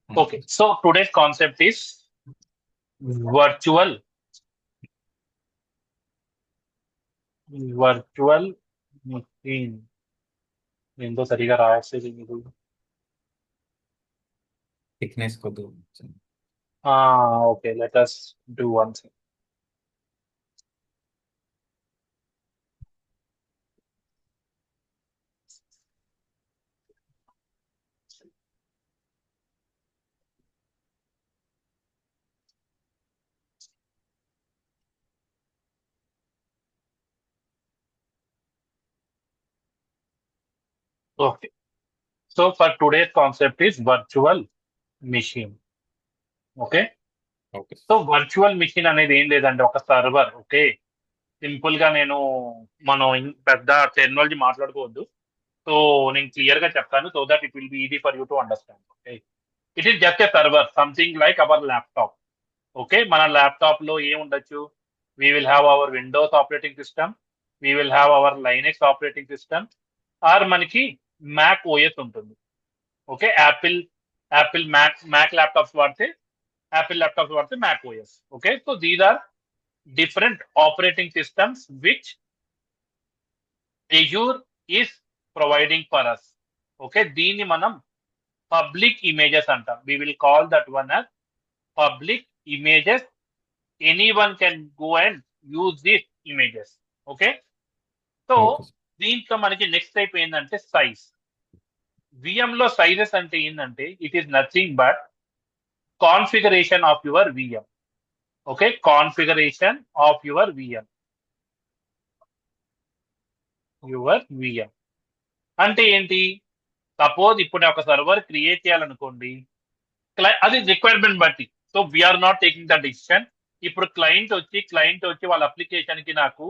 Okay, so today's concept is virtual machine. ఏందో సరిగా రాయట్లేదు మీరు. థిక్నెస్ కొద్దు Okay, let us do one thing. Okay, so for today's concept is virtual machine. Okay, okay so virtual machine అనేది ఏం లేదండి, ఒక సర్వర్. ఓకే, సింపుల్ గా మనం పెద్ద టెక్నాలజీ మాట్లాడుకోవద్దు. సో నేను క్లియర్ గా చెప్తాను, so that it will be easy for you to understand. Okay, it is just a server, something like our laptop. Okay, మన ల్యాప్టాప్ లో ఏం ఉండొచ్చు? We will have our Windows operating system, we will have our Linux operating system, or మనకి Mac OS ఉంటుంది. Okay, Apple Mac laptops వాడితే Mac OS. Okay, so these are different operating systems which Azure is providing for us. Okay, దీన్ని మనం public images అంటాం. We will call that one as public images. Anyone can go and use these images. Okay, so okay దీంట్లో మనకి next type ఏంటంటే size. VM లో sizes అంటే ఏంటంటే it is nothing but configuration of your VM. Okay, configuration of your VM. అంటే ఏంటి? Suppose ఇప్పుడు నేను ఒక సర్వర్ క్రియేట్ చేయాలనుకోండి, అది రిక్వైర్మెంట్ బట్టి. So we are not taking the decision. ఇప్పుడు క్లయింట్ వచ్చి వాళ్ళ అప్లికేషన్ కి నాకు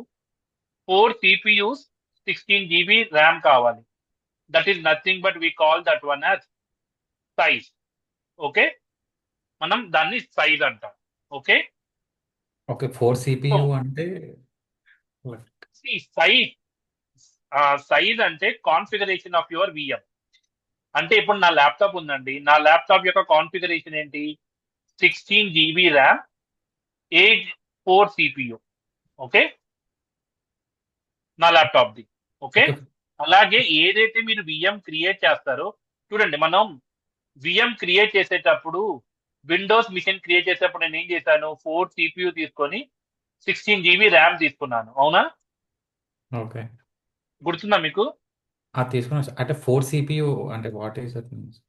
4 CPUs 16 GB ర్యామ్ కావాలి. That is nothing but we call that one as size. Okay, మనం దాన్ని సైజ్ అంటాం. ఓకే, ఓకే 4 CPU అంటే సైజ్ అంటే కాన్ఫిగరేషన్ ఆఫ్ యువర్ VM. అంటే ఇప్పుడు నా ల్యాప్టాప్ ఉందండి, నా ల్యాప్టాప్ యొక్క కాన్ఫిగరేషన్ ఏంటి? 16 GB ర్యామ్, 4 CPU. ఓకే, నా ల్యాప్టాప్ ది. ఓకే, అలాగే ఏదైతే మీరు VM క్రియేట్ చేస్తారో, చూడండి, మనం VM క్రియేట్ చేసేటప్పుడు, విండోస్ మిషన్ క్రియేట్ చేసేటప్పుడు నేను ఏం చేశాను? 4 CPU తీసుకొని 16 GB ర్యామ్ తీసుకున్నాను. అవునా? ఓకే గుర్తుందా మీకు? తీసుకున్నా అంటే 4 CPU అంటే what is that means?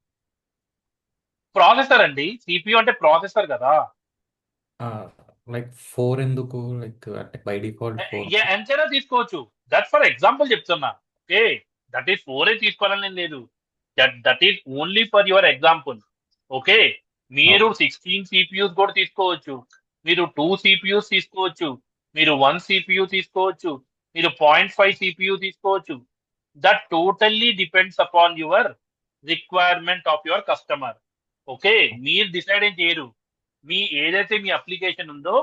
Processor అండి, CPU అంటే ప్రాసెసర్ కదా. లైక్ 4 ఎందుకు? లైక్ అంటే బై డిఫాల్ట్ 4 ఎంతైనా తీసుకోవచ్చు. దట్ ఫర్ ఎగ్జాంపుల్ చెప్తున్నా. ఓకే, దట్ ఈస్ 4 తీసుకోవాలని లేదు. That is only for your example. Okay, మీరు 16 CPUs కూడా తీసుకోవచ్చు, మీరు 2 CPUs తీసుకోవచ్చు, మీరు 1 CPU తీసుకోవచ్చు, మీరు 0.5 CPU తీసుకోవచ్చు. That totally depends upon your requirement of your customer. Okay, మీరు డిసైడ్ ఏం చేయరు. ఏదైతే మీ అప్లికేషన్ ఉందో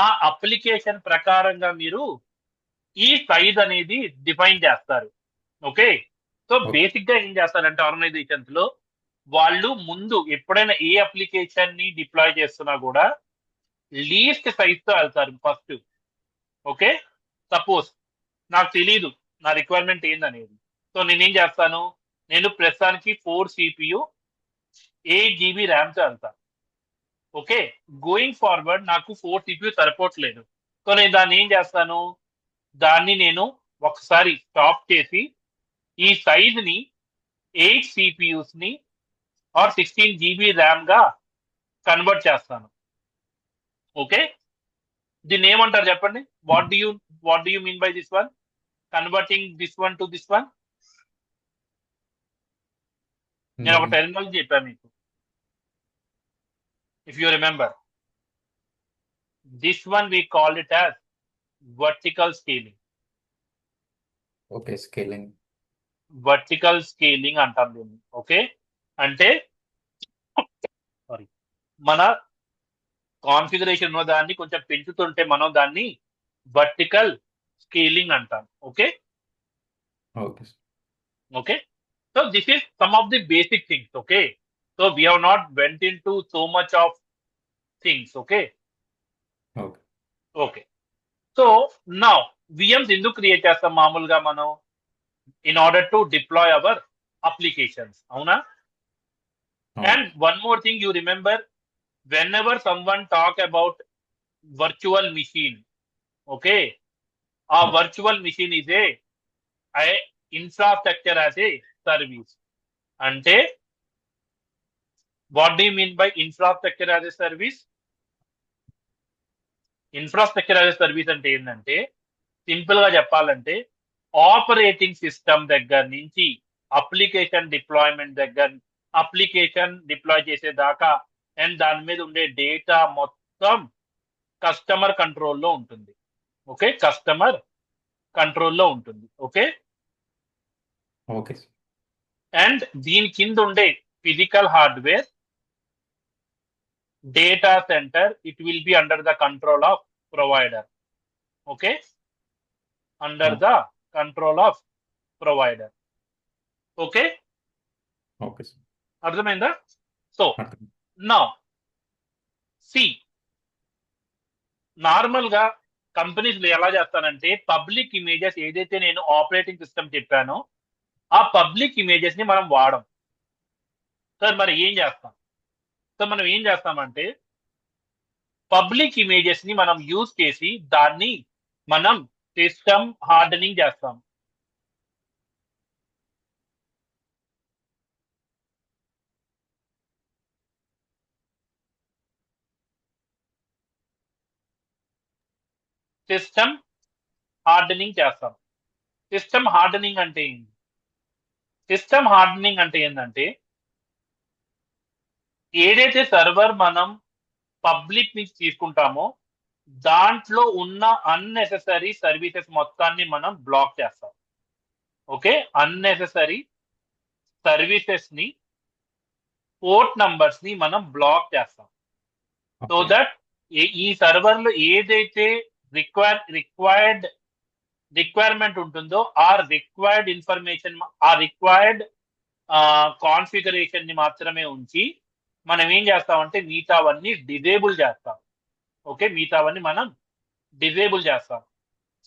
ఆ అప్లికేషన్ ప్రకారంగా మీరు ఈ సైజ్ అనేది డిఫైన్ చేస్తారు. ఓకే, సో బేసిక్ గా ఏం చేస్తారంటే ఆర్గనైజేషన్స్ లో వాళ్ళు ముందు ఎప్పుడైనా ఏ అప్లికేషన్ ని డిప్లాయ్ చేస్తున్నా కూడా లీస్ట్ సైజ్ తో వెళ్తారు ఫస్ట్. ఓకే, సపోజ్ నాకు తెలీదు నా రిక్వైర్మెంట్ ఏందనేది, సో నేనేం చేస్తాను? నేను ప్రస్తుతానికి 4 CPU 8 GB ర్యామ్ తో వెళ్తాను. ఓకే, గోయింగ్ ఫార్వర్డ్ నాకు 4 CPU సరిపోవట్లేదు. సో నేను దాన్ని ఏం చేస్తాను? దాన్ని నేను ఒకసారి స్టాప్ చేసి ఈ సైజ్ ని 8 CPUs ని ఆర్ 16 GB ర్యామ్ గా కన్వర్ట్ చేస్తాను. ఓకే, దీన్ని ఏమంటారు చెప్పండి? What do you mean by this one? Converting this one to this one. నేను ఒక టెర్మినాలజీ చెప్పాను మీకు, if you remember. This one we call it as vertical scaling. Okay scaling, vertical scaling అంటాం దీన్ని. ఓకే, అంటే మన కాన్ఫిగరేషన్ ఉన్న దాన్ని కొంచెం పెంచుతుంటే మనం దాన్ని వర్టికల్ స్కేలింగ్ అంటాం. Okay, okay okay, So this is some of the basic things, okay? So we have not went into so much of things, okay? Okay. Okay. So now VMs ఎందుకు create చేస్తాం మామూలుగా మనం in order to deploy our applications, అవునా? అవును. And one more thing you remember, whenever someone talk about virtual machine, okay, a Okay. virtual machine is a infrastructure as a service. అంటే what do you mean by infrastructure as a service? Infrastructure as a service అంటే ఏంటంటే simple గా చెప్పాలంటే operating system దగ్గర నుంచి application deploy చేసేదాకా and దాని మీద ఉండే డేటా మొత్తం కస్టమర్ కంట్రోల్లో ఉంటుంది. ఓకే, కస్టమర్ కంట్రోల్లో ఉంటుంది. Okay, okay. అండ్ దీని కింద ఉండే physical hardware data center, it will be under the control of provider. Okay, under Okay. the control of provider. Okay, okay sir. అర్థమైందా? సో అర్థం. నా సి నార్మల్ గా కంపెనీస్ ఎలా చేస్తానంటే పబ్లిక్ ఇమేజెస్ ఏదైతే నేను ఆపరేటింగ్ సిస్టమ్ చెప్పానో ఆ పబ్లిక్ ఇమేజెస్ ని మనం వాడం. సార్ మరి ఏం చేస్తాం? సో మనం ఏం చేస్తామంటే పబ్లిక్ ఇమేజెస్ ని మనం యూజ్ చేసి దాన్ని మనం సిస్టమ్ హార్డనింగ్ చేస్తాం. సిస్టమ్ హార్డనింగ్ చేస్తాం. సిస్టమ్ హార్డనింగ్ అంటే ఏంటి? సిస్టమ్ హార్డనింగ్ అంటే ఏంటంటే ఏదైతే సర్వర్ మనం పబ్లిక్ నుంచి తీసుకుంటామో దాంట్లో ఉన్న అన్నెసెసరీ సర్వీసెస్ మొత్తాన్ని మనం బ్లాక్ చేస్తాం. ఓకే, అన్నెసెసరీ సర్వీసెస్ ని పోర్ట్ నంబర్స్ ని మనం బ్లాక్ చేస్తాం. So okay. దట్ ఈ సర్వర్ లో ఏదైతే రిక్వైర్మెంట్ ఉంటుందో ఆ రిక్వైర్డ్ ఇన్ఫర్మేషన్ ఆ రిక్వైర్డ్ కాన్ఫిగరేషన్ ని మాత్రమే ఉంచి మనం ఏం చేస్తామంటే మిగతావన్నీ డిజేబుల్ చేస్తాం. ఓకే, మిగతావన్నీ మనం డిజేబుల్ చేస్తాం.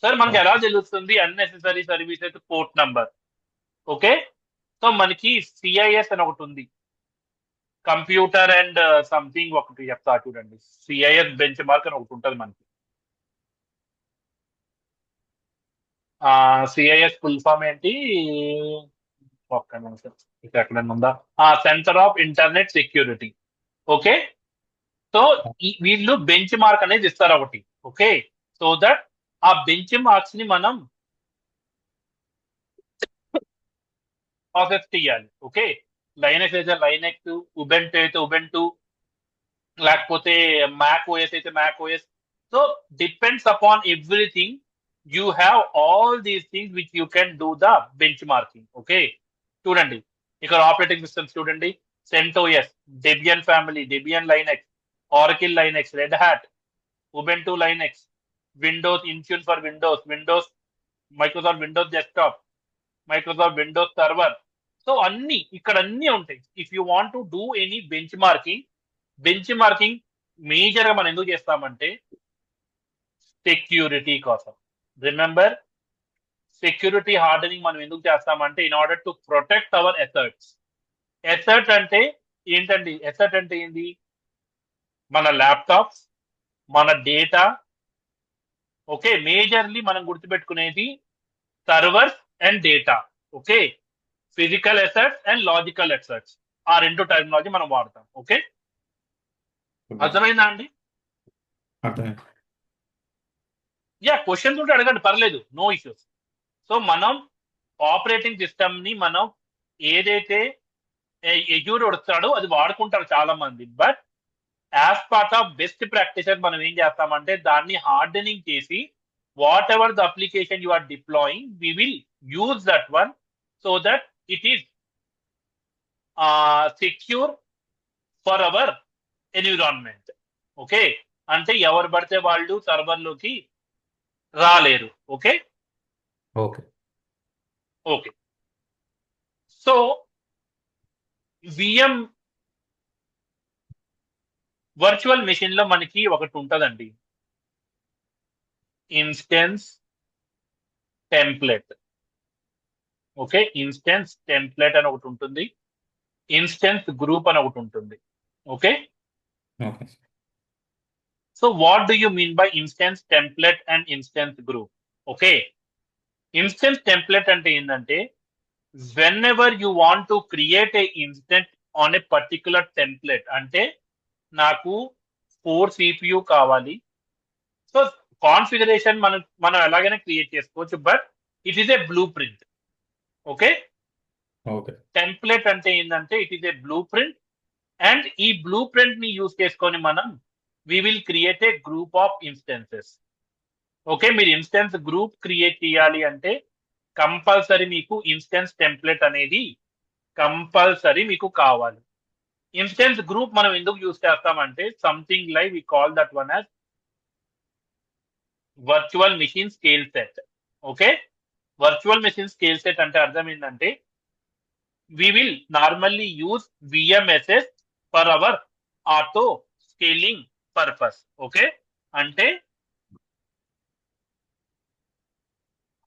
సార్ మనకి ఎలా తెలుస్తుంది unnecessary services port number? Okay, so మనకి సిఐఎస్ అని ఒకటి ఉంది, కంప్యూటర్ అండ్ సంథింగ్ ఒకటి చెప్తా చూడండి. సిఐఎస్ బెంచ్ మార్క్ అని ఒకటి ఉంటుంది మనకి. సిఐఎస్ ఫుల్ ఫామ్ ఏంటి? ఒక్క నిమిషం, ఇక్కడ ఎక్కడైనా ఉందా? Center of internet security. Okay, so వీళ్ళు బెంచ్ మార్క్ అనేది ఇస్తారు ఒకటి. ఓకే, సో దట్ ఆ బెంచ్ మార్క్స్ ని మనం ప్రాసెస్ చేయాలి. ఓకే, లైనెక్స్ అయితే లైనెక్స్, ఉబెంటు అయితే ఉబెంటు, లేకపోతే మ్యాక్ ఓఎస్ అయితే Mac OS. So depends upon everything you have all these things which you can do the benchmarking. Okay, చూడండి ఇక్కడ ఆపరేటింగ్ సిస్టమ్స్ చూడండి, CentOS, Debian family, Debian Linux, Oracle Linux, Red hat, ఉబెంటు Linux, Windows, Intune for Windows, Microsoft Windows desktop, Microsoft Windows server. So అన్ని ఇక్కడ అన్ని ఉంటాయి. If you want to do any benchmarking major గా మనం ఎందుకు చేస్తామంటే security కోసం. Remember, security hardening మనం ఎందుకు చేస్తామంటే in order to protect our ఎసర్ట్స్. Assert అంటే ఏంటండి? ఎసర్ట్ అంటే ఏంటి? మన ల్యాప్టాప్స్, మన డేటా. ఓకే, మేజర్లీ మనం గుర్తుపెట్టుకునేది servers and data. Okay, physical assets and logical assets, ఆ రెండు టర్మినాలజీ మనం వాడతాం. ఓకే, అర్థమైందా అండి? అర్థమైంది. యా, క్వశ్చన్స్ ఉంటే అడగండి, పర్లేదు, నో ఇష్యూస్. సో మనం ఆపరేటింగ్ సిస్టమ్ ని మనం ఏదైతే ఎజ్యూర్ వస్తాడో అది వాడుకుంటారు చాలా మంది, but as part of best practices మనం ఏం చేస్తామంటే దాన్ని హార్డనింగ్ చేసి whatever the application you are deploying we will use that one so that it is secure for our environment. Okay, అంటే ఎవరు పడితే వాళ్ళు సర్వర్లోకి రాలేరు. Okay okay. Okay so VM virtual machine లో మనకి ఒకటి ఉంటదండి, instance template. Okay, instance template అని ఒకటి ఉంటుంది, ఇన్స్టెన్స్ గ్రూప్ అని ఒకటి ఉంటుంది. Okay, okay so what do you mean by instance template and instance group? Okay, instance template అంటే ఏంటంటే whenever you want to create a instance on a particular template, అంటే నాకు 4 CPU కావాలి. సో కాన్ఫిగరేషన్ మనం ఎలాగైనా క్రియేట్ చేసుకోవచ్చు, but it is a blueprint. Okay, okay template అంటే ఏంటంటే it is a blueprint, and ఈ బ్లూ ప్రింట్ ని యూజ్ చేసుకొని మనం we will create a group of instances. Okay, మీరు ఇన్స్టెన్స్ గ్రూప్ క్రియేట్ చేయాలి అంటే కంపల్సరీ మీకు ఇన్స్టెన్స్ టెంప్లెట్ అనేది కంపల్సరీ మీకు కావాలి. ఇన్స్టెన్స్ గ్రూప్ మనం ఎందుకు యూజ్ చేస్తామంటే something like we call that one as virtual machine scale set. Okay, virtual machine scale set అంటే అర్థం ఏంటంటే we will normally use VMSS for our auto scaling purpose. Okay, అంటే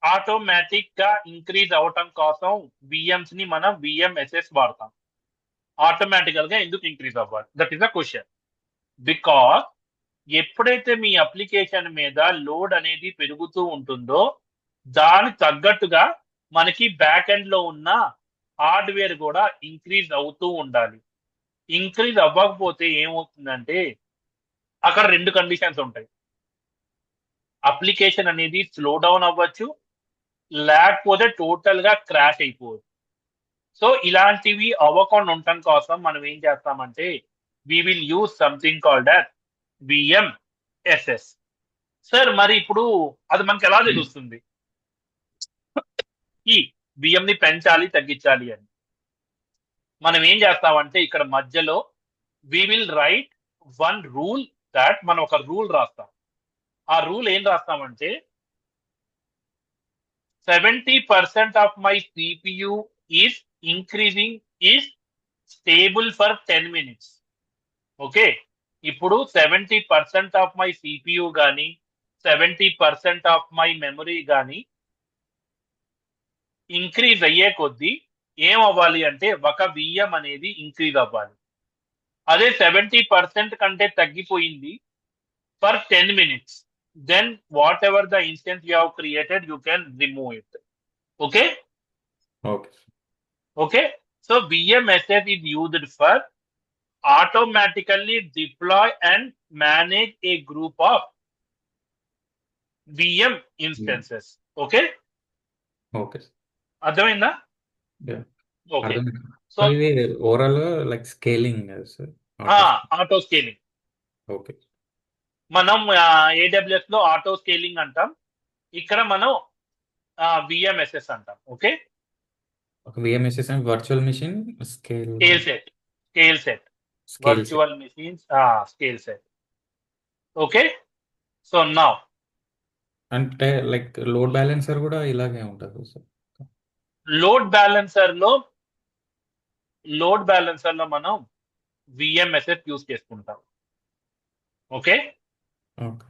automatic గా increase అవటం కోసం విఎంస్ ని మనం విఎంఎస్ఎస్ వాడతాం. ఆటోమేటికల్ గా ఎందుకు ఇంక్రీజ్ అవ్వాలి? That is the question. Because ఎప్పుడైతే మీ అప్లికేషన్ మీద లోడ్ అనేది పెరుగుతూ ఉంటుందో దాని తగ్గట్టుగా మనకి బ్యాక్ ఎండ్ లో ఉన్న హార్డ్వేర్ కూడా ఇంక్రీజ్ అవుతూ ఉండాలి. ఇంక్రీజ్ అవ్వకపోతే ఏమవుతుందంటే అక్కడ 2 కండిషన్స్ ఉంటాయి. అప్లికేషన్ అనేది స్లో డౌన్ అవ్వచ్చు, లేకపోతే టోటల్ గా క్రాష్ అయిపోవచ్చు. సో ఇలాంటివి అవ్వకుండా ఉండటం కోసం మనం ఏం చేస్తామంటే we will use something called as VMSS. Sir మరి ఇప్పుడు అది మనకి ఎలా తెలుస్తుంది ఈ విఎం ని పెంచాలి తగ్గించాలి అని? మనం ఏం చేస్తామంటే ఇక్కడ మధ్యలో we will write one rule, that మనం ఒక రూల్ రాస్తాం. ఆ రూల్ ఏం రాస్తామంటే 70% of my CPU is increasing is stable for 10 minutes. Okay, ఇప్పుడు 70% ఆఫ్ మై సిపియు కానీ 70% ఆఫ్ మై మెమరీ కానీ ఇంక్రీజ్ అయ్యే కొద్దీ ఏం అవ్వాలి అంటే ఒక విఎం అనేది ఇంక్రీజ్ అవ్వాలి. అదే 70% కంటే తగ్గిపోయింది for 10 minutes, then whatever the instance you have created you can remove it. Okay, okay okay, so VMSS is used for automatically deploy and manage a group of VM instances. Okay, okay అర్థమైందా? Yeah. Okay, అర్థమైంది. So so ఇది overall like scaling sir. Auto scaling okay మనం AWS లో auto scaling అంటాం, ఇక్కడ మనం VMSS అంటాం. Okay, ఒక VMSS and virtual machine scale scale set scale virtual machines scale set. Okay, so now అంటే లైక్ లోడ్ బ్యాలెన్సర్ కూడా ఇలాగే ఉంటుంది సార్. లోడ్ బ్యాలెన్సర్ లో మనం విఎంఎస్ఎస్ యూజ్ చేసుకుంటాం. Okay, okay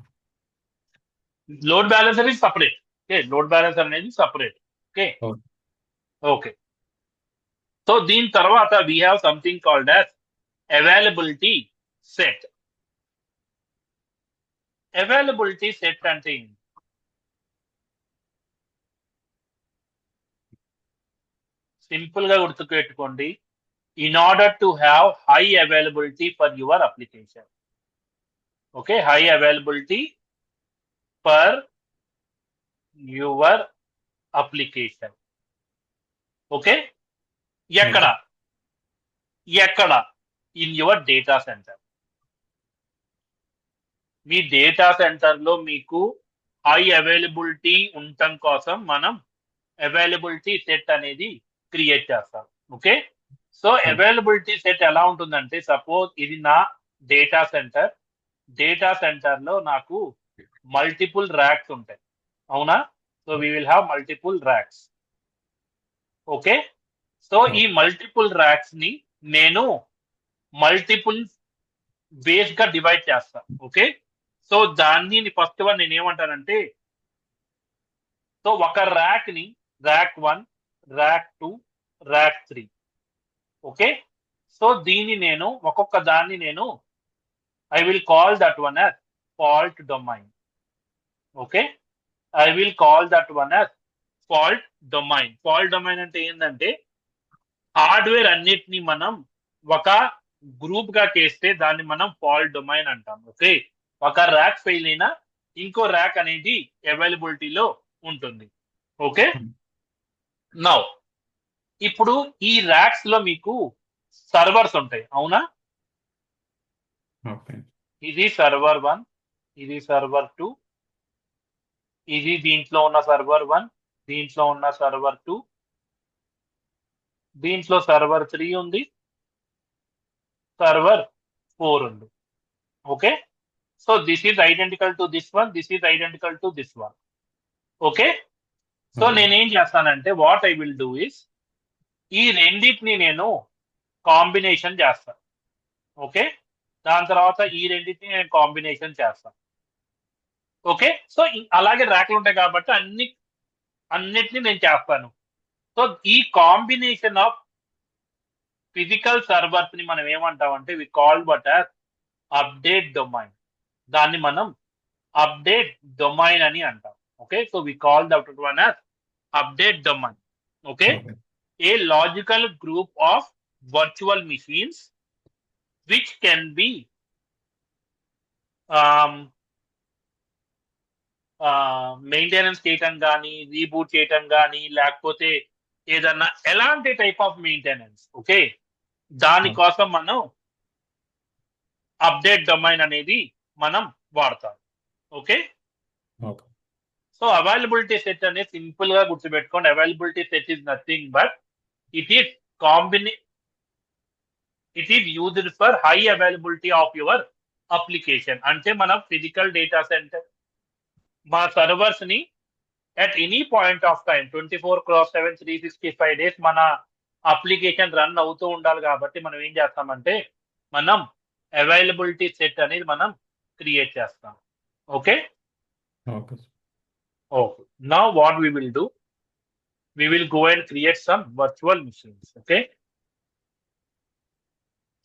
load balancer is separate. Okay, load balancer అనేది separate. Okay, Okay. Okay, so దీని తర్వాత we have something called as availability set. Availability set అంటే ఏంటి? సింపుల్ గా గుర్తుపెట్టుకోండి, in order to have high availability for your application. Okay, high availability for your application. Okay, ఎక్కడ in your data centre. మీ data centre లో మీకు high availability ఉండటం కోసం మనం అవైలబిలిటీ సెట్ అనేది క్రియేట్ చేస్తాం. ఓకే, సో అవైలబిలిటీ సెట్ ఎలా ఉంటుందంటే సపోజ్ ఇది నా డేటా సెంటర్ లో నాకు మల్టిపుల్ ర్యాక్స్ ఉంటాయి, అవునా? So we will have multiple racks. Okay, so ఈ మల్టిపుల్ ర్యాక్స్ ని నేను మల్టిపుల్ వేస్ గా డివైడ్ చేస్తా. ఓకే, సో దాన్ని ఫస్ట్ వన్ నేను ఏమంటానంటే, సో ఒక ర్యాక్ ని rack 1, rack 2, rack 3. Okay, so దీన్ని నేను ఒక్కొక్క దాన్ని నేను I will call that one as fault domain. Okay, I will call that one as fault domain. Fault domain అంటే ఏంటంటే, హార్డ్వేర్ అన్నిటిని మనం ఒక గ్రూప్ గా చేస్తే దాన్ని మనం ఫాల్ట్ డొమైన్ అంటాం. ఓకే, ఒక ర్యాక్ ఫెయిల్ అయినా ఇంకో ర్యాక్ అనేది అవైలబిలిటీలో ఉంటుంది. ఓకే, నౌ ఇప్పుడు ఈ ర్యాక్స్ లో మీకు సర్వర్స్ ఉంటాయి, అవునా? ఓకే ఇది సర్వర్ 1, ఇది సర్వర్ 2, ఇది దీంట్లో ఉన్న సర్వర్ 1, దీంట్లో ఉన్న సర్వర్ 2, దీంట్లో సర్వర్ 3 ఉంది, సర్వర్ 4 ఉంది. Okay, so this is identical to this one, this is identical to this one. Okay, so Okay. నేనేం చేస్తానంటే, what I will do is, ఈ రెండింటిని నేను కాంబినేషన్ చేస్తాను. ఓకే, దాని తర్వాత ఈ రెండింటిని నేను కాంబినేషన్ చేస్తాను. ఓకే, సో అలాగే ర్యాక్లు ఉంటాయి కాబట్టి అన్నిటిని నేను చేస్తాను. సో ఈ కాంబినేషన్ ఆఫ్ ఫిజికల్ సర్వర్స్ ని మనం ఏమంటామంటే, we call but as update domain. దాన్ని మనం అప్డేట్ డొమైన్ అని అంటాం. Okay, so we call that one as update domain. Okay, Okay. a logical group of virtual machines which can be maintenance చేయటం కానీ, reboot చేయటం కానీ, లేకపోతే ఏదన్నా ఎలాంటి టైప్ ఆఫ్ మెయింటెనెన్స్. ఓకే, దానికోసం మనం అప్డేట్ డొమైన్ అనేది మనం వాడతాం. Okay, Okay. So availability set అనేది సింపుల్ గా గుర్తుపెట్టుకోండి. Availability set is nothing but it is it is used for high availability of your application. అంటే మనం ఫిజికల్ డేటా సెంటర్ మా సర్వర్స్ ని at any point of time 24/7 365 days మన application run అవుతూ ఉండాలి. కాబట్టి మనం ఏం చేస్తామంటే, మనం అవైలబిలిటీ సెట్ అనేది మనం క్రియేట్ చేస్తాం. Okay, Okay. Okay, now what we will do, we will go and create some virtual machines. Okay,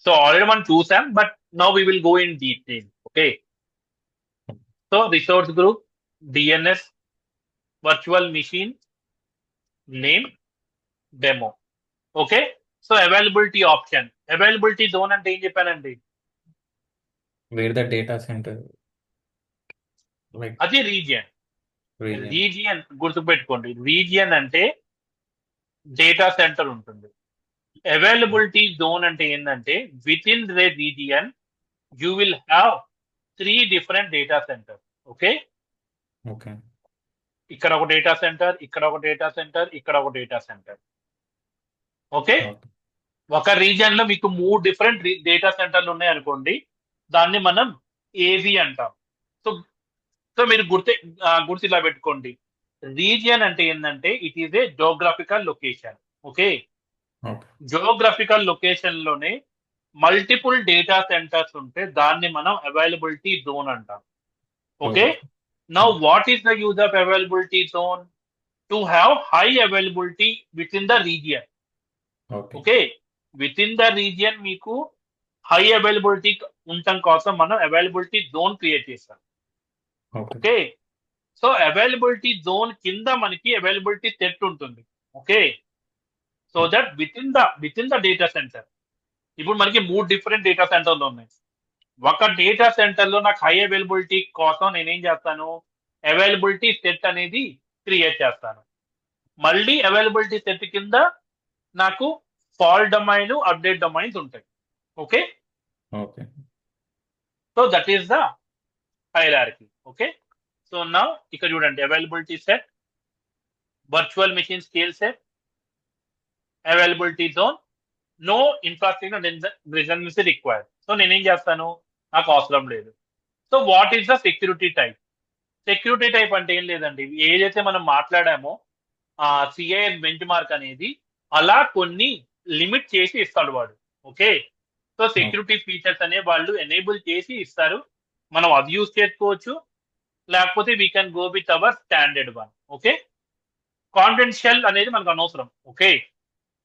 so already one choosam, but now we will go in detail. Okay, so resource group, DNS, virtual machine, name, demo. Okay, so availability option, availability zone అంటే ఏం చెప్పానండి, Where the data center, like అది region. region. Region గుర్తుపెట్టుకోండి, region అంటే data centre ఉంటుంది. Availability zone అంటే ఏంటంటే, with in the region you will have 3 different data centre. Okay, Okay. ఇక్కడ ఒక డేటా సెంటర్, ఇక్కడ ఒక డేటా సెంటర్, ఇక్కడ ఒక డేటా సెంటర్. Okay, Okay. ఒక రీజియన్ లో మీకు 3 different డేటా సెంటర్లు ఉన్నాయి అనుకోండి, దాన్ని మనం ఏవి అంటాం. సో సో మీరు గుర్తు ఇలా పెట్టుకోండి, రీజియన్ అంటే ఏంటంటే it is A geographical location. Okay, Okay. Geographical location లోనే మల్టిపుల్ డేటా సెంటర్స్ ఉంటే దాన్ని మనం అవైలబిలిటీ జోన్ అంటాం. Okay, now what is the use of availability zone, to have high availability with in the region. Okay. Okay, with in the region మీకు high availability ఉండటం కోసం మనం availability zone create చేస్తాం. Okay. Okay, so availability zone కింద మనకి availability set ఉంటుంది. Okay, so that with in the data centre, ఇప్పుడు మనకి 3 different డేటా సెంటర్లు ఉన్నాయి. ఒక డేటా సెంటర్ లో నాకు హై అవైలబిలిటీ కోసం నేనేం చేస్తాను, అవైలబిలిటీ సెట్ అనేది క్రియేట్ చేస్తాను. మళ్ళీ అవైలబిలిటీ సెట్ కింద నాకు ఫాల్ట్ డొమైన్, అప్డేట్ డొమైన్స్ ఉంటాయి. Okay, Okay. So that is the hierarchy. Okay, so now ఇక్కడ చూడండి, availability set, virtual machine scale set, availability zone, no infrastructure redundancy required. So నేనేం చేస్తాను, నాకు అవసరం లేదు. So what is the security type, security type అంటే ఏం లేదండి, ఏదైతే మనం మాట్లాడామో సిఐఎస్ బెంచ్ మార్క్ అనేది అలా కొన్ని లిమిట్ చేసి ఇస్తాడు వాడు. ఓకే, సో సెక్యూరిటీ ఫీచర్స్ అనే వాళ్ళు ఎనేబుల్ చేసి ఇస్తారు. మనం అది యూజ్ చేసుకోవచ్చు, లేకపోతే we can go with our standard one. Okay, confidential అనేది మనకు అనవసరం. Okay,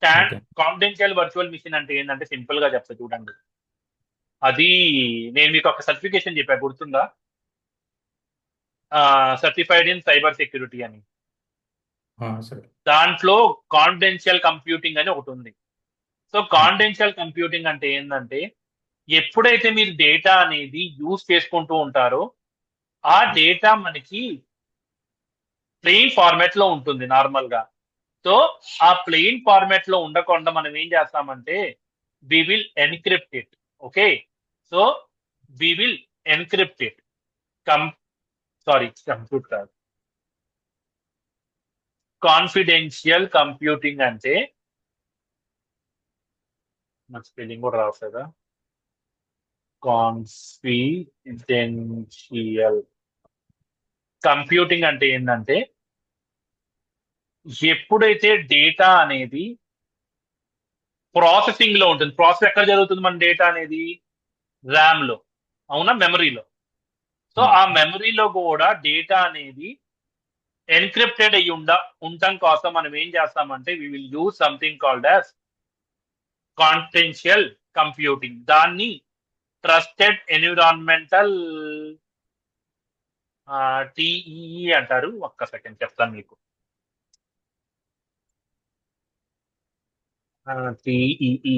okay. Confidential virtual machine అంటే ఏంటంటే సింపుల్ గా చెప్తా చూడండి. అది నేను మీకు ఒక సర్టిఫికేషన్ చెప్పా, గుర్తుందా? సర్టిఫైడ్ ఇన్ సైబర్ సెక్యూరిటీ అని. సరే. దాంట్లో కాన్ఫిడెన్షియల్ కంప్యూటింగ్ అని ఒకటి ఉంది. సో కాన్ఫిడెన్షియల్ కంప్యూటింగ్ అంటే ఏంటంటే ఎప్పుడైతే మీరు డేటా అనేది యూజ్ చేసుకుంటూ ఉంటారో ఆ డేటా మనకి ప్లెయిన్ ఫార్మాట్ లో ఉంటుంది నార్మల్ గా. సో ఆ ప్లెయిన్ ఫార్మాట్ లో ఉండకుండా మనం ఏం చేస్తామంటే we will encrypt it. Okay, so we will encrypt it. Compute కాదు, కాన్ఫిడెన్షియల్ కంప్యూటింగ్ అంటే నాకు స్పెల్లింగ్ కూడా రావు కదా. కాన్ఫిడెన్షియల్ కంప్యూటింగ్ అంటే ఏంటంటే ఎప్పుడైతే డేటా అనేది ప్రాసెసింగ్ లో ఉంటుంది. ప్రాసెస్ ఎక్కడ జరుగుతుంది మన డేటా అనేది? ర్యామ్ లో, అవునా, మెమరీలో. సో ఆ మెమరీలో కూడా డేటా అనేది ఎన్క్రిప్టెడ్ అయ్యి ఉండటం కోసం మనం ఏం చేస్తామంటే we will use something called as confidential computing. దాన్ని ట్రస్టెడ్ ఎన్విరాన్మెంటల్ టిఈఈ అంటారు. ఒక్క సెకండ్ చెప్తాను మీకు. TEE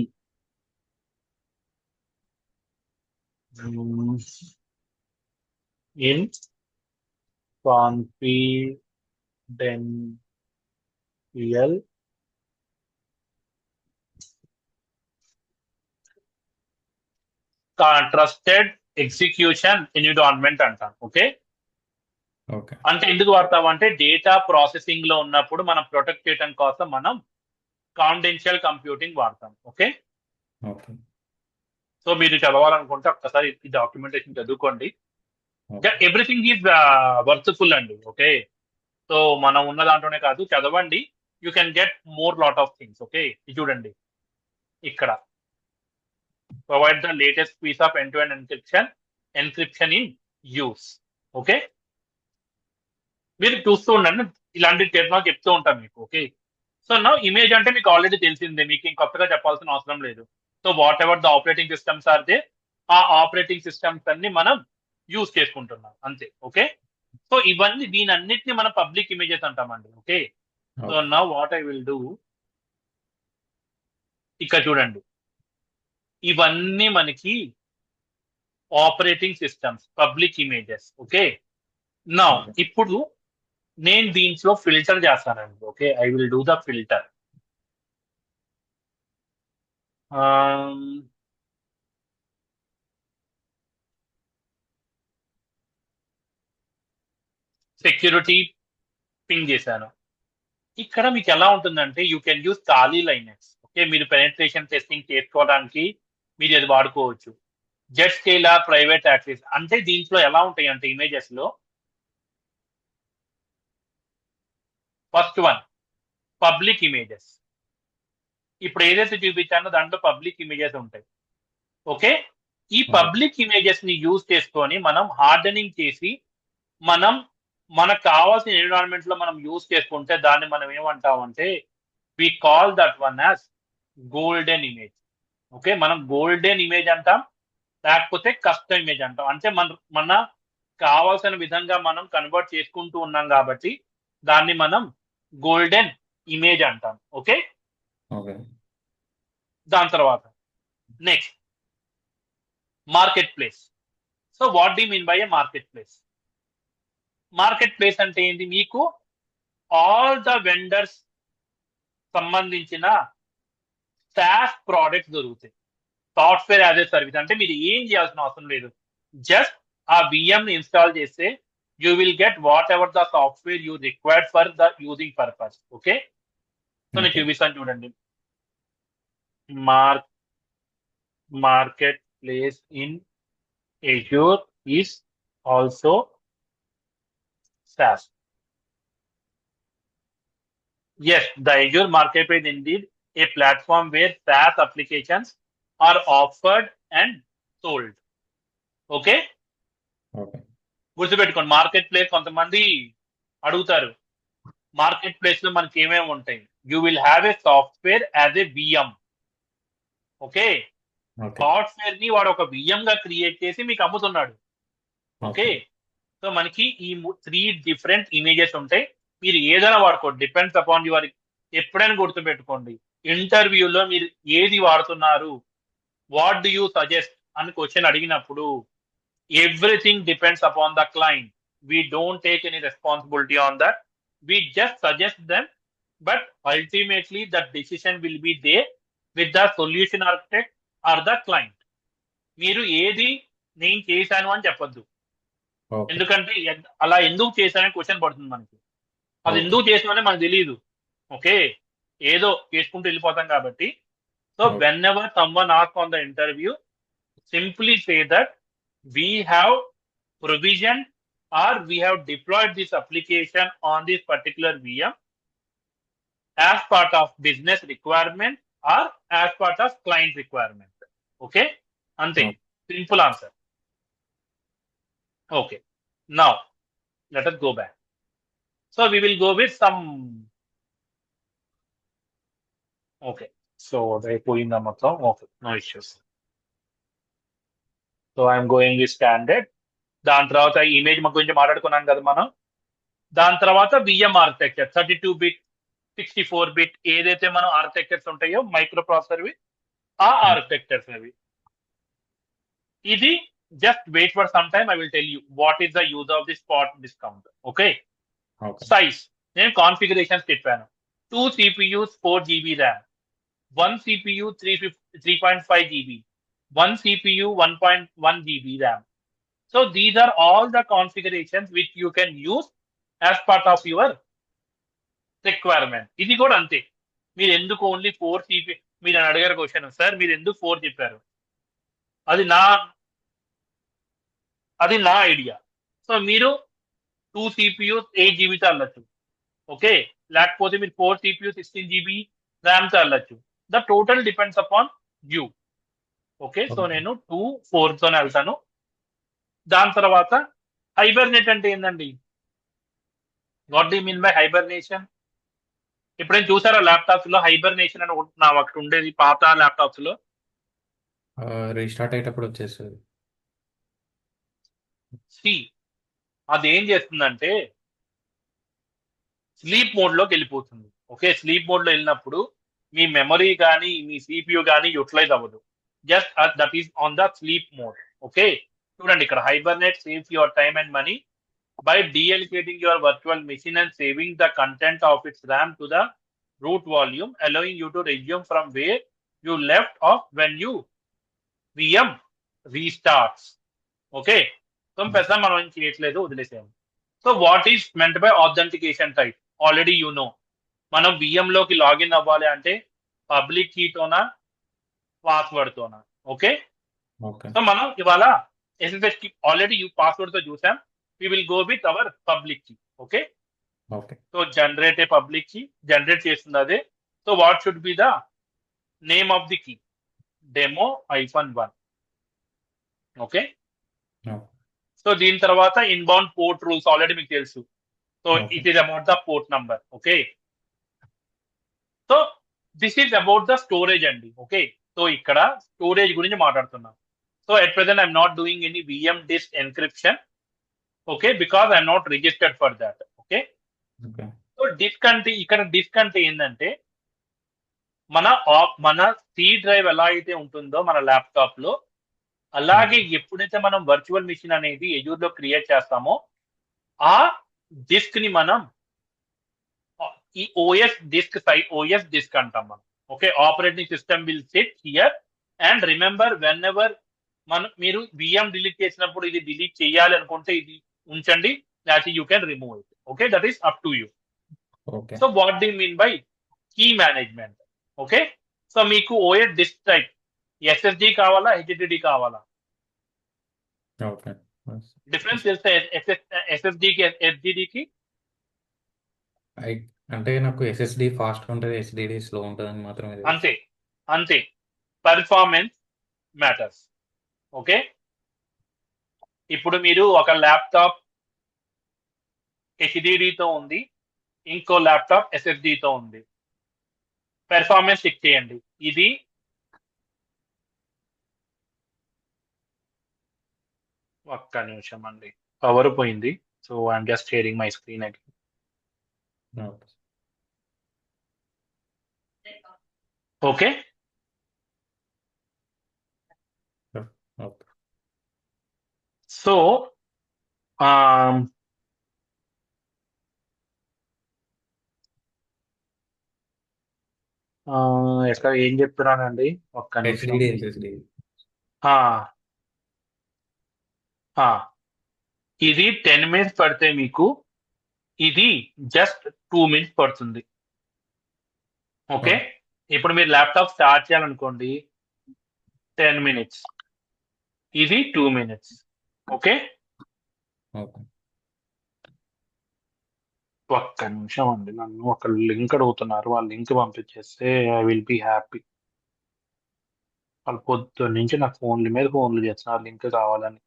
in confidential trusted execution environment అంటాం. Okay, okay. అంటే ఎందుకు వాడతాం అంటే డేటా ప్రాసెసింగ్ లో ఉన్నప్పుడు మనం ప్రొటెక్ట్ చేయడం కోసం మనం కాన్ఫిడెన్షియల్ కంప్యూటింగ్ వాడతాం. Okay, okay. సో మీరు చదవాలనుకుంటే ఒక్కసారి ఈ డాక్యుమెంటేషన్ చదువుకోండి. ఓకే. ఎవ్రీథింగ్ ఈజ్ వర్త్ఫుల్ అండి. ఓకే, సో మనం ఉన్న దాంట్లోనే కాదు, చదవండి. You can get more lot of things. Okay, ఇది చూడండి ఇక్కడ. Provide the latest piece of end to end encryption in use. Okay, మీరు చూస్తూ ఉండండి, ఇలాంటి టెక్నాలజీ చెప్తూ ఉంటాం మీకు. ఓకే, సో నా ఇమేజ్ అంటే మీకు ఆల్రెడీ తెలిసిందే, మీకు కొత్తగా చెప్పాల్సిన అవసరం లేదు. So whatever the operating systems are they, ఆ ఆపరేటింగ్ సిస్టమ్స్ అన్ని మనం యూజ్ చేసుకుంటున్నాం అంతే. ఓకే, సో ఇవన్నీ దీని అన్నిటిని మనం పబ్లిక్ ఇమేజెస్ అంటామండి. ఓకే, సో నా వాట్ ఐ విల్ డూ, ఇక్కడ చూడండి, ఇవన్నీ మనకి operating systems public images. Okay, నా ఇప్పుడు నేను దీంట్లో ఫిల్టర్ చేస్తానండి. Okay, I will do the filter. Security ping చేశాను. ఇక్కడ మీకు ఎలా ఉంటుందంటే యూ కెన్ యూజ్ ఖాళీ లైనెక్స్. ఓకే, మీరు పెనెట్రేషన్ టెస్టింగ్ చేసుకోవడానికి మీరు అది వాడుకోవచ్చు. జెట్ స్కేలర్ ప్రైవేట్ యాక్సెస్ అంటే దీంట్లో ఎలా ఉంటాయి అంటే ఇమేజెస్ లో ఫస్ట్ వన్ పబ్లిక్ ఇమేజెస్. ఇప్పుడు ఏదైతే చూపించానో దాంట్లో పబ్లిక్ ఇమేజెస్ ఉంటాయి. ఓకే, ఈ పబ్లిక్ ఇమేజెస్ ని యూజ్ చేసుకొని మనం హార్డనింగ్ చేసి మనం మనకు కావాల్సిన ఎన్విరాన్మెంట్ లో మనం యూజ్ చేసుకుంటే దాన్ని మనం ఏమంటామంటే we call that one as golden image. Okay, మనం గోల్డెన్ ఇమేజ్ అంటాం, లేకపోతే కస్టమ్ ఇమేజ్ అంటాం. అంటే మన కావాల్సిన విధంగా మనం కన్వర్ట్ చేసుకుంటూ ఉన్నాం కాబట్టి దాన్ని మనం గోల్డెన్ ఇమేజ్ అంటాం. ఓకే, దాని తర్వాత next marketplace. So what do mean by a marketplace? Marketplace అంటే ఏంటి? మీకు ఆల్ ద వెండర్స్ సంబంధించిన సాస్ ప్రోడక్ట్స్ దొరుకుతాయి. సాఫ్ట్వేర్ యాజ్ ఏ సర్వీస్ అంటే మీరు ఏం చేయాల్సిన అవసరం లేదు, జస్ట్ ఆ VM ని ఇన్స్టాల్ చేస్తే you will get what ever the software you required for the using purpose. Okay, so నేను చూపిస్తాను చూడండి. Market place in Azure is also SaaS. Yes, the Azure marketplace indeed a platform where SaaS applications are offered and sold. Okay, okay. గుర్తుపెట్టుకోండి. Marketplace కొంతమంది అడుగుతారు, marketplace లో మనకి ఏమేమి ఉంటాయి. You will have a software as a VM. Okay, okay. Software ని వాడు ఒక విఎం గా క్రియేట్ చేసి మీకు అమ్ముతున్నాడు. Okay, okay. సో మనకి ఈ 3 డిఫరెంట్ ఇమేజెస్ ఉంటాయి. మీరు ఏదైనా వాడుకోండి, డిపెండ్స్ అపాన్ యువర్. ఎప్పుడైనా గుర్తుపెట్టుకోండి, ఇంటర్వ్యూలో మీరు ఏది వాడుతున్నారు, వాట్ డు యూ సజెస్ట్ అని క్వశ్చన్ అడిగినప్పుడు everything depends upon the client. We don't take any responsibility on that. We just suggest them, but ultimately the decision will be they with the solution architect or the client. మీరు ఏది నేను చేశాను అని చెప్పొద్దు. Okay. ఎందుకంటే అలా ఎందుకు చేశానని క్వశ్చన్ పడుతుంది మనకి. అది ఓకే. ఎందుకు చేసామని మనకు తెలియదు. ఓకే, ఏదో చేసుకుంటూ వెళ్ళిపోతాం కాబట్టి. So okay. When ever someone ask on the interview, simply say that we have provisioned or we have deployed this application on this particular VM as part of business requirement or as part of client requirement. Okay, ante Okay. simple answer. Okay, now let us go back. So we will go with some. Okay, so they going the matlab. Okay, no issues. So I'm going with standard. దాని తర్వాత image గురించి మాట్లాడుకున్నాం కదా మనం. దాని తర్వాత VM architecture 32-bit 64-bit ఏదైతే మనం ఆర్కిటెక్చర్స్ ఉంటాయో మైక్రో ప్రాసెసర్వి, ఆ ఆర్కిటెక్చర్స్ అవి. ఇది just wait for some time, I will tell you what is the use of the spot discount. Okay, size నేను కాన్ఫిగరేషన్స్ చెప్పాను. 2 CPUs 4 GB RAM, 1 CPU 3.5 GB, 1 CPU 1.1 GB RAM. So these are all the configurations which you can use as part of your requirement. ఇది కూడా అంతే. మీరు ఎందుకు only 4 CPU మీరు అడిగారు question, sir మీరు ఎందుకు 4 చెప్పారు, అది నా ఐడియా. సో మీరు 2 CPUs 8 GB తో వెళ్ళచ్చు. ఓకే, లేకపోతే మీరు 4 CPU 16 GB RAM తో వెళ్ళచ్చు. The total depends upon you. Okay, so నేను 2, 4 తోనే వెళ్తాను. దాని తర్వాత హైబర్నేట్ అంటే ఏందండి? What do you mean by hibernation? ఎప్పుడైనా చూసారా ల్యాప్టాప్స్ లో హైబర్నేషన్ అని ఒకటి ఉండేది పాత ల్యాప్టాప్స్ లో? రీస్టార్ట్ అయ్యేటప్పుడు వచ్చేస్తుంది. అది ఏం చేస్తుందంటే స్లీప్ మోడ్ లోకి వెళ్ళిపోతుంది. ఓకే, స్లీప్ మోడ్ లో వెళ్ళినప్పుడు మీ మెమరీ కానీ మీ సిపియు కానీ యూటిలైజ్ అవ్వదు. Just that is on the sleep mode. Okay, చూడండి ఇక్కడ hibernate saves your time and money by deallocating your virtual machine and saving the content of its RAM to the root volume, allowing you to resume from where you left off when you VM restarts. Okay, so పెద్ద మనం ఏం చేయట్లేదు, వదిలేసాము. So what is meant by authentication type? Already you know, మనం VM లోకి login అవ్వాలి అంటే public కీతోనా పాస్వర్డ్ తోనా? ఓకే, సో మనం ఇవాళ SSH కి ఆల్రెడీ పాస్వర్డ్ తో చూసాం. We will go with our public key. Okay. Okay. So generate a public key. Generate చేస్తుంది అదే. So what should be the name of the key? Demo-1. Okay. No. So దీని తర్వాత inbound port rules already మీకు తెలుసు. So Okay. it is about the port number. Okay. So this is about the storage అండి. Okay. So ఇక్కడ storage గురించి మాట్లాడుతున్నాం. So at present I'm not doing any VM disk encryption. Okay, because I'm not registered for that. Okay. Okay. So disk అంటే ఇక్కడ disc అంటే ఏంటంటే మన C drive ఎలా అయితే ఉంటుందో మన ల్యాప్టాప్ లో, అలాగే ఎప్పుడైతే మనం వర్చువల్ మిషన్ అనేది ఎజూర్ లో క్రియేట్ చేస్తామో ఆ డిస్క్ ని మనం ఈ ఓఎస్ డిస్క్ అంటాం మనం. Okay, operating system will sit here and remember whenever మీరు విఎం డిలీట్ చేసినప్పుడు ఇది డిలీట్ చేయాలి అనుకుంటే ఇది ఉంచండి, లేకపోతే you can remove it. Okay, that is up to you. Okay. So what do you mean by key management? Okay, so మీకు OS disk type SSD కావాలా, హెచ్డిడి కావాలా? Okay. డిఫరెన్స్ తెలిస్తే ఎస్ఎస్డి కి హెచ్డిడి కి? అంటే నాకు ఎస్ఎస్డి ఫాస్ట్ ఉంటుంది, HDD slow ఉంటుంది అని మాత్రమే తెలుసు. అంతే అంతే, పర్ఫార్మెన్స్ మ్యాటర్స్. ఓకే, ఇప్పుడు మీరు ఒక ల్యాప్టాప్ హెచ్డిడితో ఉంది, ఇంకో ల్యాప్టాప్ ఎస్ఎస్డితో ఉంది, పెర్ఫార్మెన్స్ చెక్ చేయండి. ఇది ఒక్క నిమిషం అండి, పవర్ పోయింది. So I'm just sharing my screen again. Okay. Okay, okay. So ఎక్కడ ఏం చెప్తున్నానండి, ఒక్క నిమిషం. HDD SSD. ఆ, ఆ, ఇది 10 మినిట్స్ పడితే మీకు ఇది జస్ట్ 2 మినిట్స్ పడుతుంది. ఓకే, ఇప్పుడు మీరు ల్యాప్టాప్ స్టార్ట్ చేయాలనుకోండి 10 మినిట్స్, ఇది 2 మినిట్స్. Okay, okay. ఒక్క నిమిషం అండి, నన్ను ఒక లింక్ అడుగుతున్నారు, వాళ్ళ లింక్ పంపించేస్తే ఐ విల్ బి హ్యాపీ. వాళ్ళు పొద్దున్న నుంచి నాకు ఫోన్ల మీద ఫోన్లు చేస్తున్నారు లింక్ కావాలని.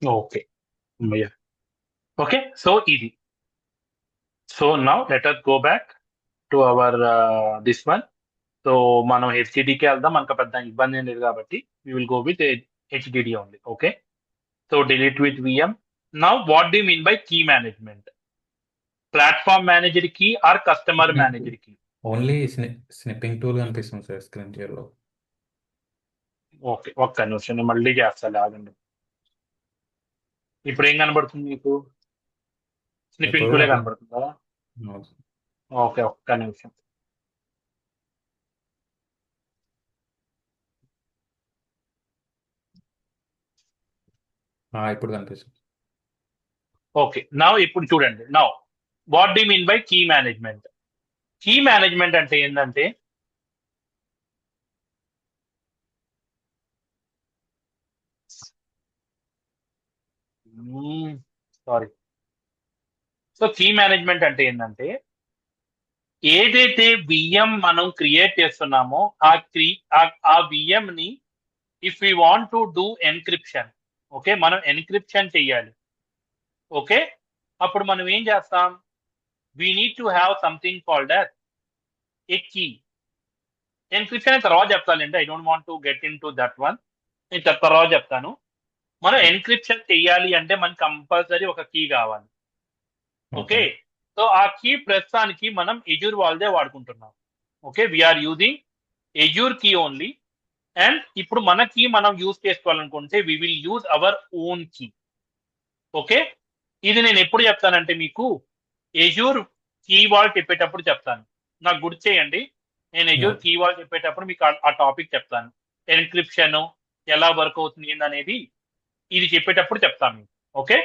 ఓకే, ఓకే, సో ఇది. So now let us go back to our this one. So మనం హెచ్డిడికి వెళ్దాం, మనకు పెద్ద ఇబ్బంది ఏం లేదు కాబట్టి we will go with HDD only. Okay, so delete with VM. Now what do mean by key management? Platform manager కి ఆర్ కస్టమర్ మేనేజర్ కి? ఓన్లీ స్నిప్పింగ్ టూల్ కనిపిస్తుంది సార్ స్క్రీన్ షేర్లో. ఓకే, ఒక్క నిమిషం నేను మళ్ళీ చేస్తాను, ఆగండి. ఇప్పుడు ఏం కనబడుతుంది మీకు? స్నిప్పింగ్ ఇప్పుడు టూలే కనబడుతుందా? అవును. ఓకే, ఒక్క నిమిషం. ఇప్పుడు కనిపిస్తుంది. ఓకే, నౌ ఇప్పుడు చూడండి. Now what do mean by key management? Key management అంటే ఏంటంటే, సారీ, సో కీ మేనేజ్మెంట్ అంటే ఏంటంటే, ఏదైతే విఎం మనం క్రియేట్ చేస్తున్నామో ఆ విఎం ని if you want to do encryption, okay, మనం ఎన్క్రిప్షన్ చెయ్యాలి. ఓకే, అప్పుడు మనం ఏం చేస్తాం? We need to have something called as a key. Encryption తర్వాత చెప్తానండి, I don't want to get into that one. నేను తర్వాత చెప్తాను. మనం ఎన్క్రిప్షన్ చెయ్యాలి అంటే మనకి కంపల్సరీ ఒక కీ కావాలి. ఓకే, సో ఆ కీ ప్రస్తుతానికి మనం ఎజూర్ వాళ్ళదే వాడుకుంటున్నాం. Okay, we're using Azure key only. And ఇప్పుడు మన కీ మనం యూజ్ చేసుకోవాలనుకుంటే we will use our own key. Okay, ఇది నేను ఎప్పుడు చెప్తానంటే మీకు ఎజూర్ కీ వాల్ చెప్పేటప్పుడు చెప్తాను. నాకు గుర్తు చేయండి, నేను ఎజూర్ కీ వాల్ చెప్పేటప్పుడు మీకు ఆ టాపిక్ చెప్తాను. ఎన్క్రిప్షన్ ఎలా వర్క్ అవుతుంది అనేది ఇది చెప్పేటప్పుడు చెప్తాను. ఓకే,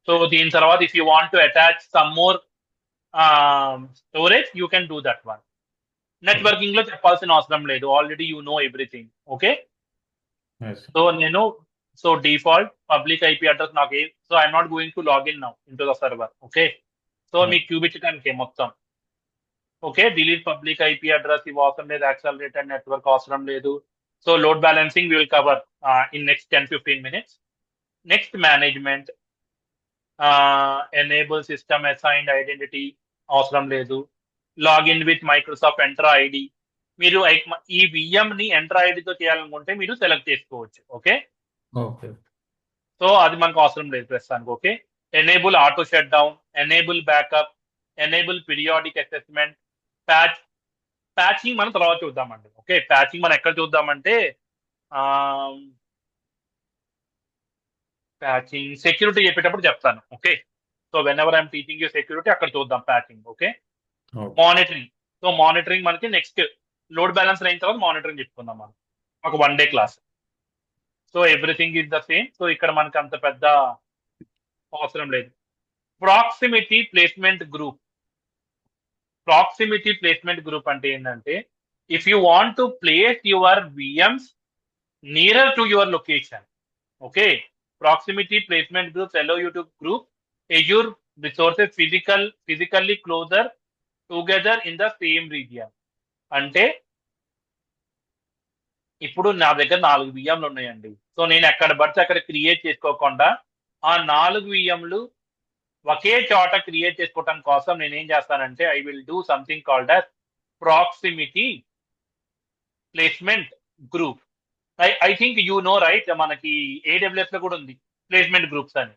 సో దీని తర్వాత if you want to attach some more storage you can do that one. Networking లో చెప్పాల్సిన అవసరం లేదు, already you know everything. Okay, so నేను so default public IP address నాకు so I'm not going to login now into the server. Okay, so మీకు చూపించడానికి మొత్తం. Okay, delete public IP address ఇవి అవసరం లేదు, యాక్సలరేటెడ్ నెట్వర్క్ అవసరం లేదు. So load balancing will cover in next 10-15 minutes. Next management, enable system assigned identity అవసరం లేదు. లాగిన్ విత్ మైక్రోసాఫ్ట్ ఎంట్రా ఐడి, మీరు ఈ విఎం ని ఎంట్రా ఐడితో చేయాలనుకుంటే మీరు సెలెక్ట్ చేసుకోవచ్చు. ఓకే, సో అది మనకు అవసరం లేదు ప్రస్తుతానికి. Okay, enable auto shut down, enable backup, enable periodic assessment, patching మనం తర్వాత చూద్దామండి. ఓకే, ప్యాచింగ్ మనం ఎక్కడ చూద్దామంటే ప్యాచింగ్ సెక్యూరిటీ చెప్పేటప్పుడు చెప్తాను. Okay, so when ever I'm teaching you security అక్కడ చూద్దాం patching. Okay, monitoring, so monitoring మనకి నెక్స్ట్ లోడ్ బ్యాలెన్స్ అయిన తర్వాత మానిటరింగ్ చెప్పుకుందాం మనం, ఒక 1 day class. So everything is the same. So ఇక్కడ మనకి అంత పెద్ద అవసరం లేదు. Proximity placement group, proximity placement group అంటే ఏంటంటే, if you want to place your VMs nearer to your location. Okay. Proximity placement groups allow you to group Azure resources physically closer together in the same region. అంటే ఇప్పుడు నా దగ్గర 4 విఎంలు ఉన్నాయండి. So నేను ఎక్కడ పడితే అక్కడ క్రియేట్ చేసుకోకుండా ఆ 4 విఎంలు ఒకే చోట క్రియేట్ చేసుకోవడం కోసం నేను ఏం చేస్తానంటే I will do something called as proximity placement group. I think you know right, మనకి AWS లో కూడా ఉంది ప్లేస్మెంట్ గ్రూప్స్ అని.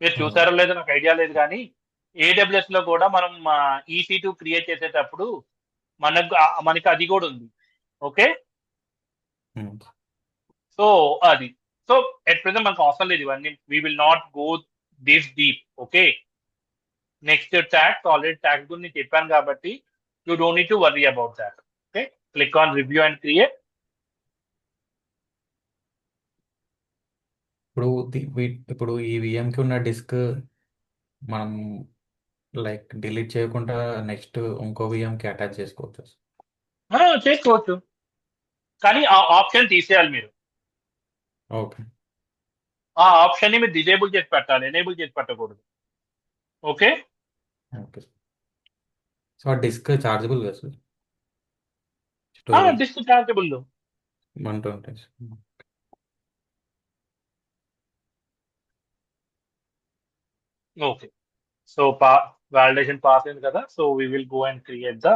మీరు చూసారో లేదో నాకు ఐడియా లేదు, కానీ AWS లో కూడా మనం EC2 క్రియేట్ చేసేటప్పుడు మనకి అది కూడా ఉంది. ఓకే, సో అది. సో ఎట్ ప్రెసెంట్ మనకు అవసరం లేదు ఇవన్నీ. We will not go this deep. Okay, next tax, already tax గురించి చెప్పాను కాబట్టి you don't need to worry about that. Okay, click on review and create. ఇప్పుడు ఈ విఎంకి ఉన్న డిస్క్ మనం లైక్ డిలీట్ చేయకుండా నెక్స్ట్ ఇంకో విఎంకి అటాచ్ చేసుకోవచ్చు. చేసుకోవచ్చు, కానీ ఆ ఆప్షన్ తీసేయాలి మీరు. ఓకే. ఆ ఆప్షన్ ని మీరు డిజేబుల్ చేసి పెట్టాలి, ఎనేబుల్ చేసి పెట్టకూడదు. Okay, okay. సో ఆ డిస్క్ చార్జబుల్ కదా sir? Storage disk chargeable. 120. Okay, so validation pass అయింది కదా. So we will go and create the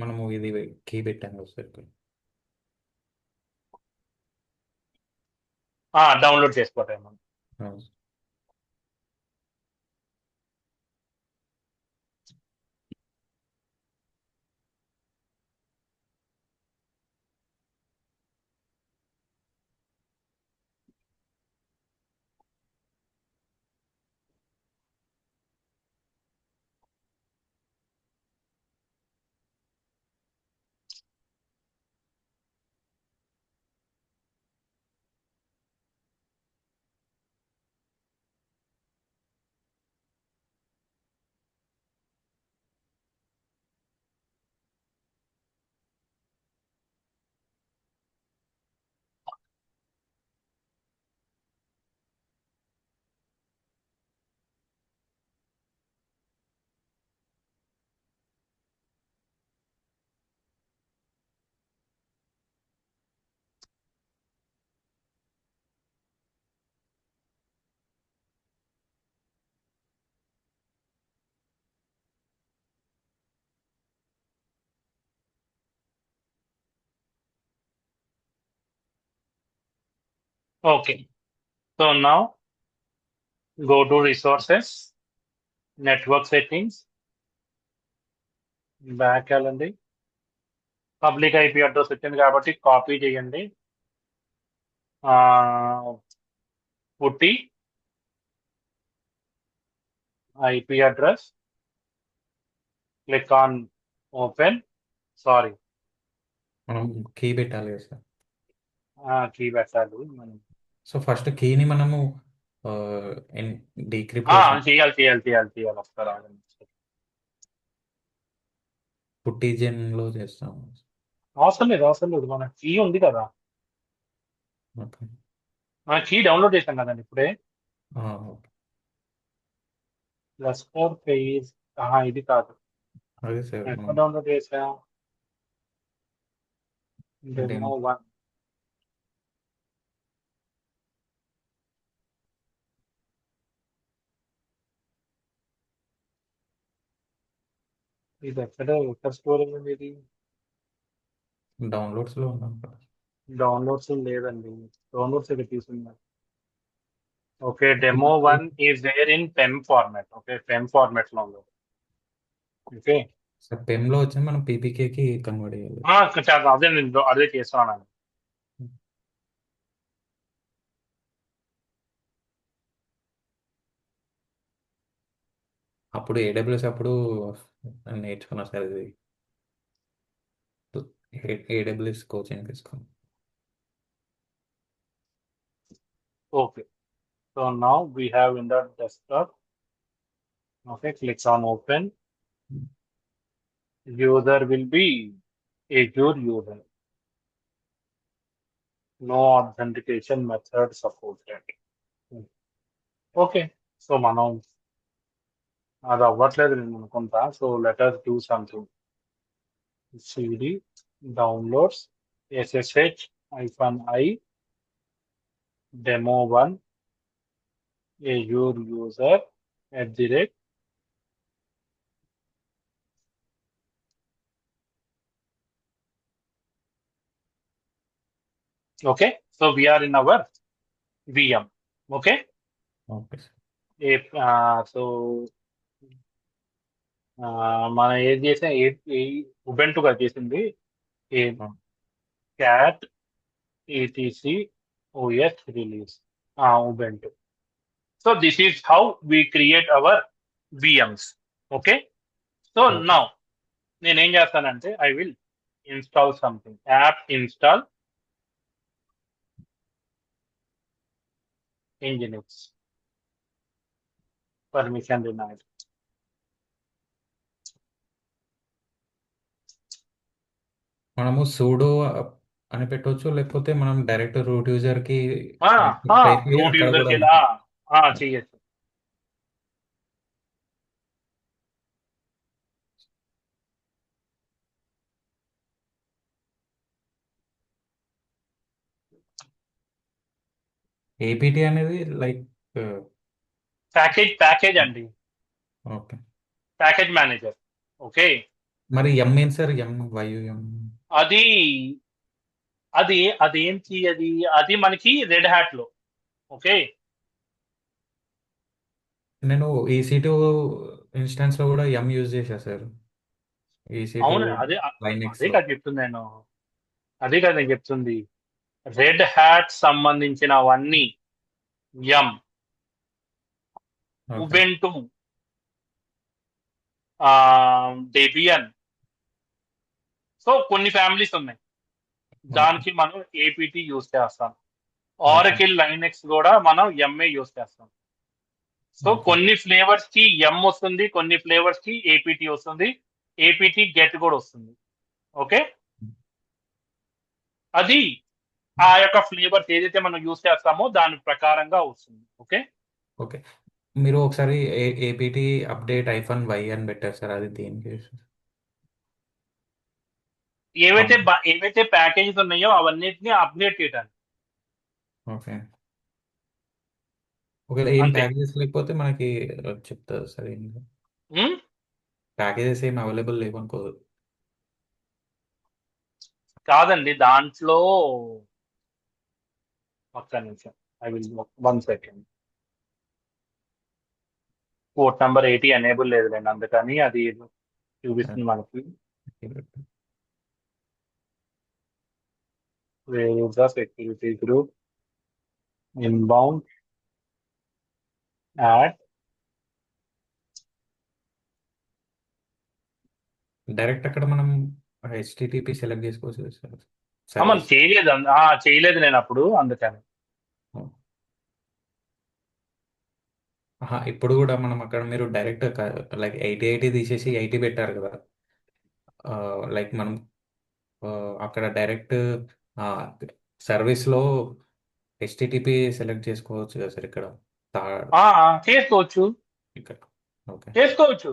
మనము ఇది కీ పెట్టాం కదా సార్ ఇక్కడ. డౌన్లోడ్ చేసుకోవటం. అవును. Okay, so now go to resources, network settings, back వెళ్ళండి. పబ్లిక్ IP అడ్రస్ వచ్చింది కాబట్టి కాపీ చేయండి. పుట్టి IP address, click on open. Sorry, మనం కీ పెట్టాలి కదా సార్? కీ పెట్టాలి మనం. సో ఫస్ట్ కీని మనము డీక్రిప్షన్ చేయాలి. వస్తారు పుట్టిజెన్లో చేస్తాము. అవసరం లేదు, మన కీ ఉంది కదా, ఓకే. మన కీ డౌన్లోడ్ చేసాం కదండి ఇప్పుడే. ఓకే. +4 పేజ్, ఇది కాదు, అదే సార్ ఎక్కడ డౌన్లోడ్ చేసాం, డెమో 1. ఇది ఎక్కడ స్టోరేజ్ ఉంది? ఇది డౌన్లోడ్స్లో ఉన్నాం కదా. డౌన్లోడ్స్ లేదండి, డౌన్లోడ్స్ ఇక్కడ తీసుకున్నాం. Okay, demo 1 is there in PEM format. Okay, PEM format లో ఉంది. ఓకే, సార్ పెమ్లో వచ్చి మనం పీపీకేకి కన్వర్ట్ చేయాలి. అదే నేను అదే చేస్తున్నాను. అప్పుడు AWS అప్పుడు నేర్చుకున్నా సార్ ఇది. AWS కోచింగ్ తీసుకున్నాం. Okay, So now we have in the desktop. Okay, click on open. User will be Azure user. No authentication method supported. Okay, so మనం అది అవ్వట్లేదు నేను అనుకుంటా. So let us do something. cd downloads ssh-i demo1 Azure user @ okay, so we are in our VM. Okay, okay sir. So మనం ఏది చేసినా ఉబెంటుగా చేసింది cat etc os release ubuntu. So this is how we create our VMs. Okay, so Okay. now నేను ఏం చేస్తానంటే I will install something. App install Nginx. Permission denied. మనము sudo అని పెట్టవచ్చు, లేకపోతే మనం డైరెక్ట్ రూట్ యూజర్ కి అయిపోయి రూట్ అక్కడ యూజర్ కూడా కి చేయొచ్చు. ఏపీటీ అనేది లైక్ ప్యాకేజ్ అండి, ఓకే. Package manager. ఓకే, మరి ఎం ఏంటి సార్? వైయుఎం అది అదేంటి అది మనకి రెడ్ హ్యాట్ లో. ఓకే, నేను EC2 ఇన్స్టాన్స్ లో కూడా ఎం యూజ్ చేశా సార్. EC2 అవును, అదే లైనెక్స్ అదే లో. కదా చెప్తుంది నేను, అదే కదా నేను చెప్తుంది. రెడ్ హ్యాట్ సంబంధించినవన్నీ ఎం, ఓకే. ఉబెంటు, డెబియన్. సో కొన్ని ఫ్యామిలీస్ ఉన్నాయి, దానికి మనం ఏపీటీ యూజ్ చేస్తాం. ఆరకిల్ లైనెక్స్ కూడా మనం ఎంఏ యూజ్ చేస్తాం. So okay. కొన్ని ఫ్లేవర్స్ కి ఎం వస్తుంది, కొన్ని ఫ్లేవర్స్ కి ఏపీటీ వస్తుంది, ఏపీటీ గెట్ కూడా వస్తుంది. ఓకే, అది ఆ యొక్క ఫ్లేవర్స్ ఏదైతే మనం యూజ్ చేస్తామో దాని ప్రకారంగా వస్తుంది. Okay, okay. మీరు ఒకసారి ఏపీటీ అప్డేట్ -y అని పెట్టారు సార్, అది దేనికి? ఏవైతే ప్యాకేజెస్ ఉన్నాయో అవన్నిటిని అప్డేట్ చేయడానికి. ఓకే. ఒకవేళ ఏం అంతే. ప్యాకేజెస్ లేకపోతే మనకి చెప్తారు సార్. ప్యాకేజెస్ ఏం అవైలబుల్ లేవనుకో. కాదండి, దాంట్లో ఒక్క నిమిషం, I will 1 second. Port number 80 enable లేదులేండి, అందుకని అది చూపిస్తుంది మనకి. Where is the security group? Inbound at direct అక్కడ మనం HTTP సెలెక్ట్ చేసుకోవచ్చు సార్. మనం చేయలేదు నేను అప్పుడు, అందుకని. ఇప్పుడు కూడా మనం అక్కడ మీరు డైరెక్ట్ లైక్ 80 తీసేసి 80 పెట్టారు కదా. లైక్ మనం అక్కడ డైరెక్ట్ సర్వీస్లో HTTP సెలెక్ట్ చేసుకోవచ్చు కదా సార్ ఇక్కడ. చేసుకోవచ్చు, ఇక్కడ ఓకే. చేసుకోవచ్చు.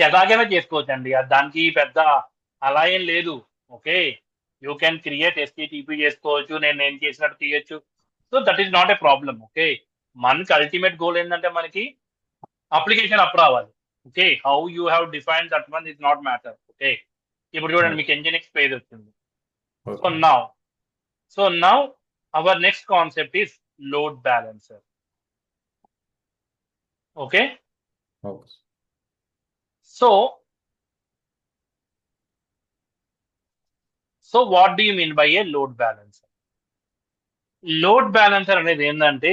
ఎలాగైనా చేసుకోవచ్చు అండి, దానికి పెద్ద అలా ఏం లేదు. Okay, you can create HTTP చేసుకోవచ్చు, నేను చేసినట్టు తీయచ్చు. So that is not a problem. Okay, మనకి అల్టిమేట్ గోల్ ఏంటంటే మనకి అప్లికేషన్ అప్ రావాలి. Okay, how you have define that one is not matter. Okay, ఇప్పుడు చూడండి మీకు Nginx పేజ్ వచ్చింది. So now our next concept is load balancer. Okay, so what do you mean by A load balancer? Load balancer అనేది ఏంటంటే,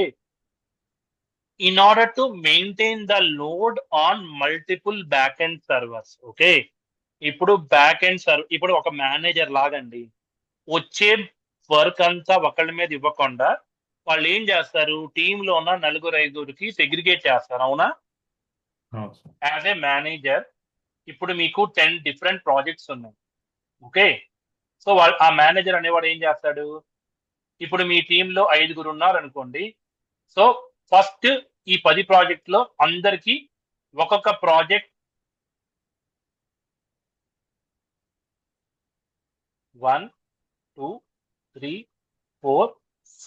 in order to maintain the load on multiple back end servers. Okay, ఇప్పుడు back end ఇప్పుడు ఒక manager లాగండి, వచ్చే work అంతా ఒకళ్ళ మీద ఇవ్వకుండా వాళ్ళు ఏం చేస్తారు, టీంలో ఉన్న 4-5కి సెగ్రిగేట్ చేస్తారు. అవునా? అవును సార్. యాజ్ ఏ మేనేజర్ ఇప్పుడు మీకు 10 డిఫరెంట్ ప్రాజెక్ట్స్ ఉన్నాయి. ఓకే, సో ఆ మేనేజర్ అనేవాడు ఏం చేస్తాడు, ఇప్పుడు మీ టీంలో 5 ఉన్నారు అనుకోండి. సో ఫస్ట్ ఈ 10 ప్రాజెక్ట్ లో అందరికి ఒక్కొక్క ప్రాజెక్ట్ 1, 2, 3, 4,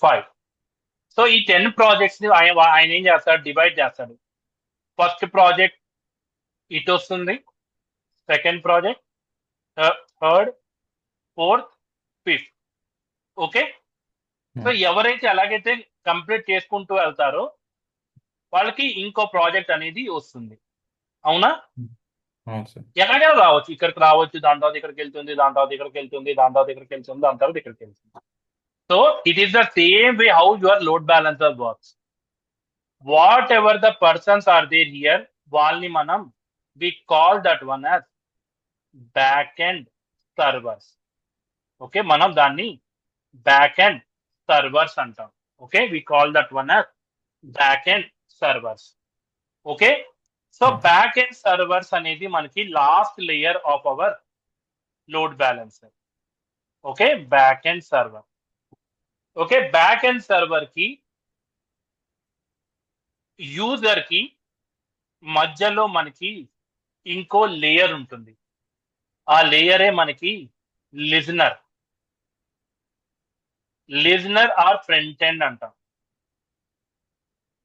5. సో ఈ 10 ప్రాజెక్ట్స్ ని ఆయన ఏం చేస్తాడు, డివైడ్ చేస్తాడు. ఫస్ట్ ప్రాజెక్ట్ ఇటు వస్తుంది, second project, third, fourth, fifth. Okay, so ఎవరైతే అలాగైతే కంప్లీట్ చేసుకుంటూ వెళ్తారో వాళ్ళకి ఇంకో ప్రాజెక్ట్ అనేది వస్తుంది. అవునా? అవును సార్. ఎలాగైనా రావచ్చు, ఇక్కడికి రావచ్చు, దాని తర్వాత ఇక్కడికి వెళ్తుంది, దాని తర్వాత ఇక్కడికి వెళ్తుంది, దాని తర్వాత ఇక్కడికి వెళ్తుంది, దాని తర్వాత ఇక్కడికి వెళ్తుంది. So it is the same way how your load balancer works. Whatever the persons are there here, వాళ్ళని మనం we call that one as back end servers. Okay, మనం దాన్ని బ్యాక్ ఎండ్ సర్వర్స్ అంటాం. Okay, we call that one as back end servers. Okay, so back end servers అనేది మనకి last layer of our load balancer. Okay, back end server. Okay, back end server కి user కి మధ్యలో మనకి ఇంకో layer ఉంటుంది. ఆ లేయరే మనకి listener. Listener or front end అంటాం.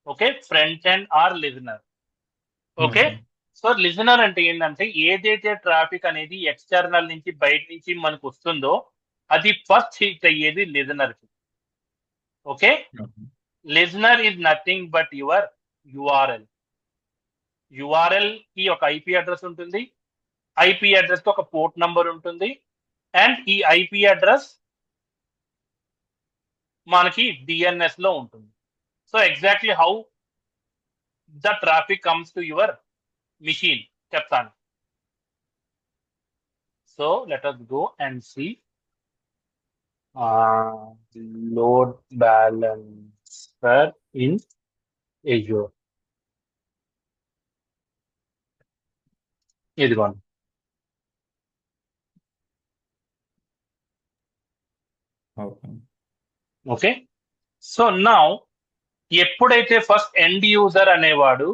Okay, front end or listener. Okay, so listener అంటే ఏంటంటే ఏదైతే ట్రాఫిక్ అనేది ఎక్స్టర్నల్ నుంచి బయట నుంచి మనకు వస్తుందో అది ఫస్ట్ హిట్ అయ్యేది లిజనర్ కి. Okay, listener is nothing but your URL. URL కి ఒక ఐపీ అడ్రస్ ఉంటుంది, ఐపీ అడ్రస్ కి ఒక పోర్ట్ నంబర్ ఉంటుంది, అండ్ ఈ ఐపీ అడ్రస్ మనకి డిఎన్ఎస్ లో ఉంటుంది. So exactly how the traffic comes to your machine చెప్తాను. So let us go and see load balancer in Azure. ఇదిగోండి. ఓకే, సో నౌ ఎప్పుడైతే ఫస్ట్ ఎండ్ యూజర్ అనేవాడు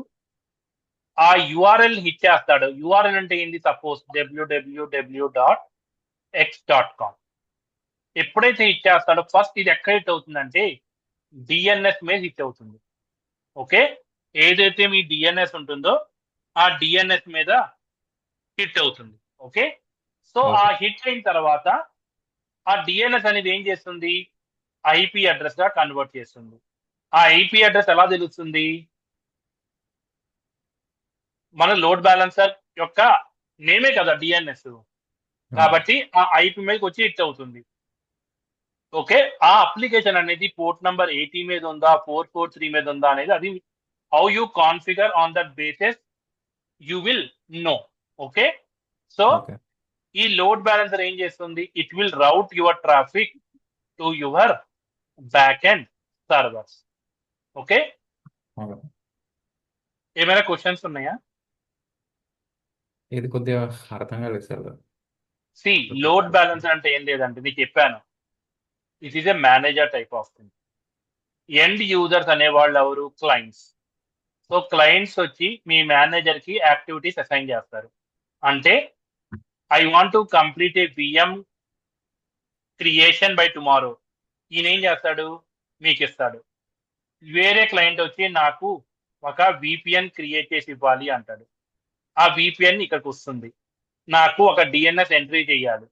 ఆ యుఆర్ఎల్ హిట్ చేస్తాడు, యుఆర్ఎల్ అంటే ఏంటి, సపోజ్ www.x.com. ఎప్పుడైతే హిట్ చేస్తాడో ఫస్ట్ ఇది ఎక్కడ హిట్ అవుతుందంటే డిఎన్ఎస్ మీద హిట్ అవుతుంది. ఓకే, ఏదైతే మీ డిఎన్ఎస్ ఉంటుందో ఆ డిఎన్ఎస్ మీద హిట్ అవుతుంది. ఓకే, సో ఆ హిట్ అయిన తర్వాత ఆ డిఎన్ఎస్ అనేది ఏం చేస్తుంది, ఐపీ అడ్రస్ గా కన్వర్ట్ చేస్తుంది. ఆ ఐపీ అడ్రస్ ఎలా తెలుస్తుంది, మన లోడ్ బ్యాలెన్సర్ యొక్క నేమే కదా డిఎన్ఎస్, కాబట్టి ఆ ఐపీ మీదకి వచ్చి హిట్ అవుతుంది. ఓకే, ఆ అప్లికేషన్ అనేది పోర్ట్ నంబర్ 80 మీద ఉందా, 443 మీద ఉందా అనేది అది how you configure on that basis you will know. Okay, so ఈ లోడ్ బ్యాలెన్సర్ ఏం చేస్తుంది, it will route your traffic to your back end servers. Okay, ఏమైనా క్వశ్చన్స్ ఉన్నాయా? ఇది కొద్దిగా అర్థం కాలేదు సార్. సి లోడ్ బ్యాలెన్సర్ అంటే ఏం లేదంటే నీకు చెప్పాను, it is a manager type of thing. End users అనేవాళ్ళు ఎవరు, క్లయింట్స్. సో క్లయింట్స్ వచ్చి మీ మేనేజర్ కి యాక్టివిటీస్ అసైన్ చేస్తారు. అంటే I want to complete a VM creation by tomorrow. ఈయన ఏం చేస్తాడు, మీకు ఇస్తాడు. వేరే క్లయింట్ వచ్చి నాకు ఒక విపిఎన్ క్రియేట్ చేసి ఇవ్వాలి అంటాడు. ఆ విపిఎన్ ఇక్కడికి వస్తుంది, నాకు ఒక డిఎన్ఎస్ ఎంట్రీ చేయాలి,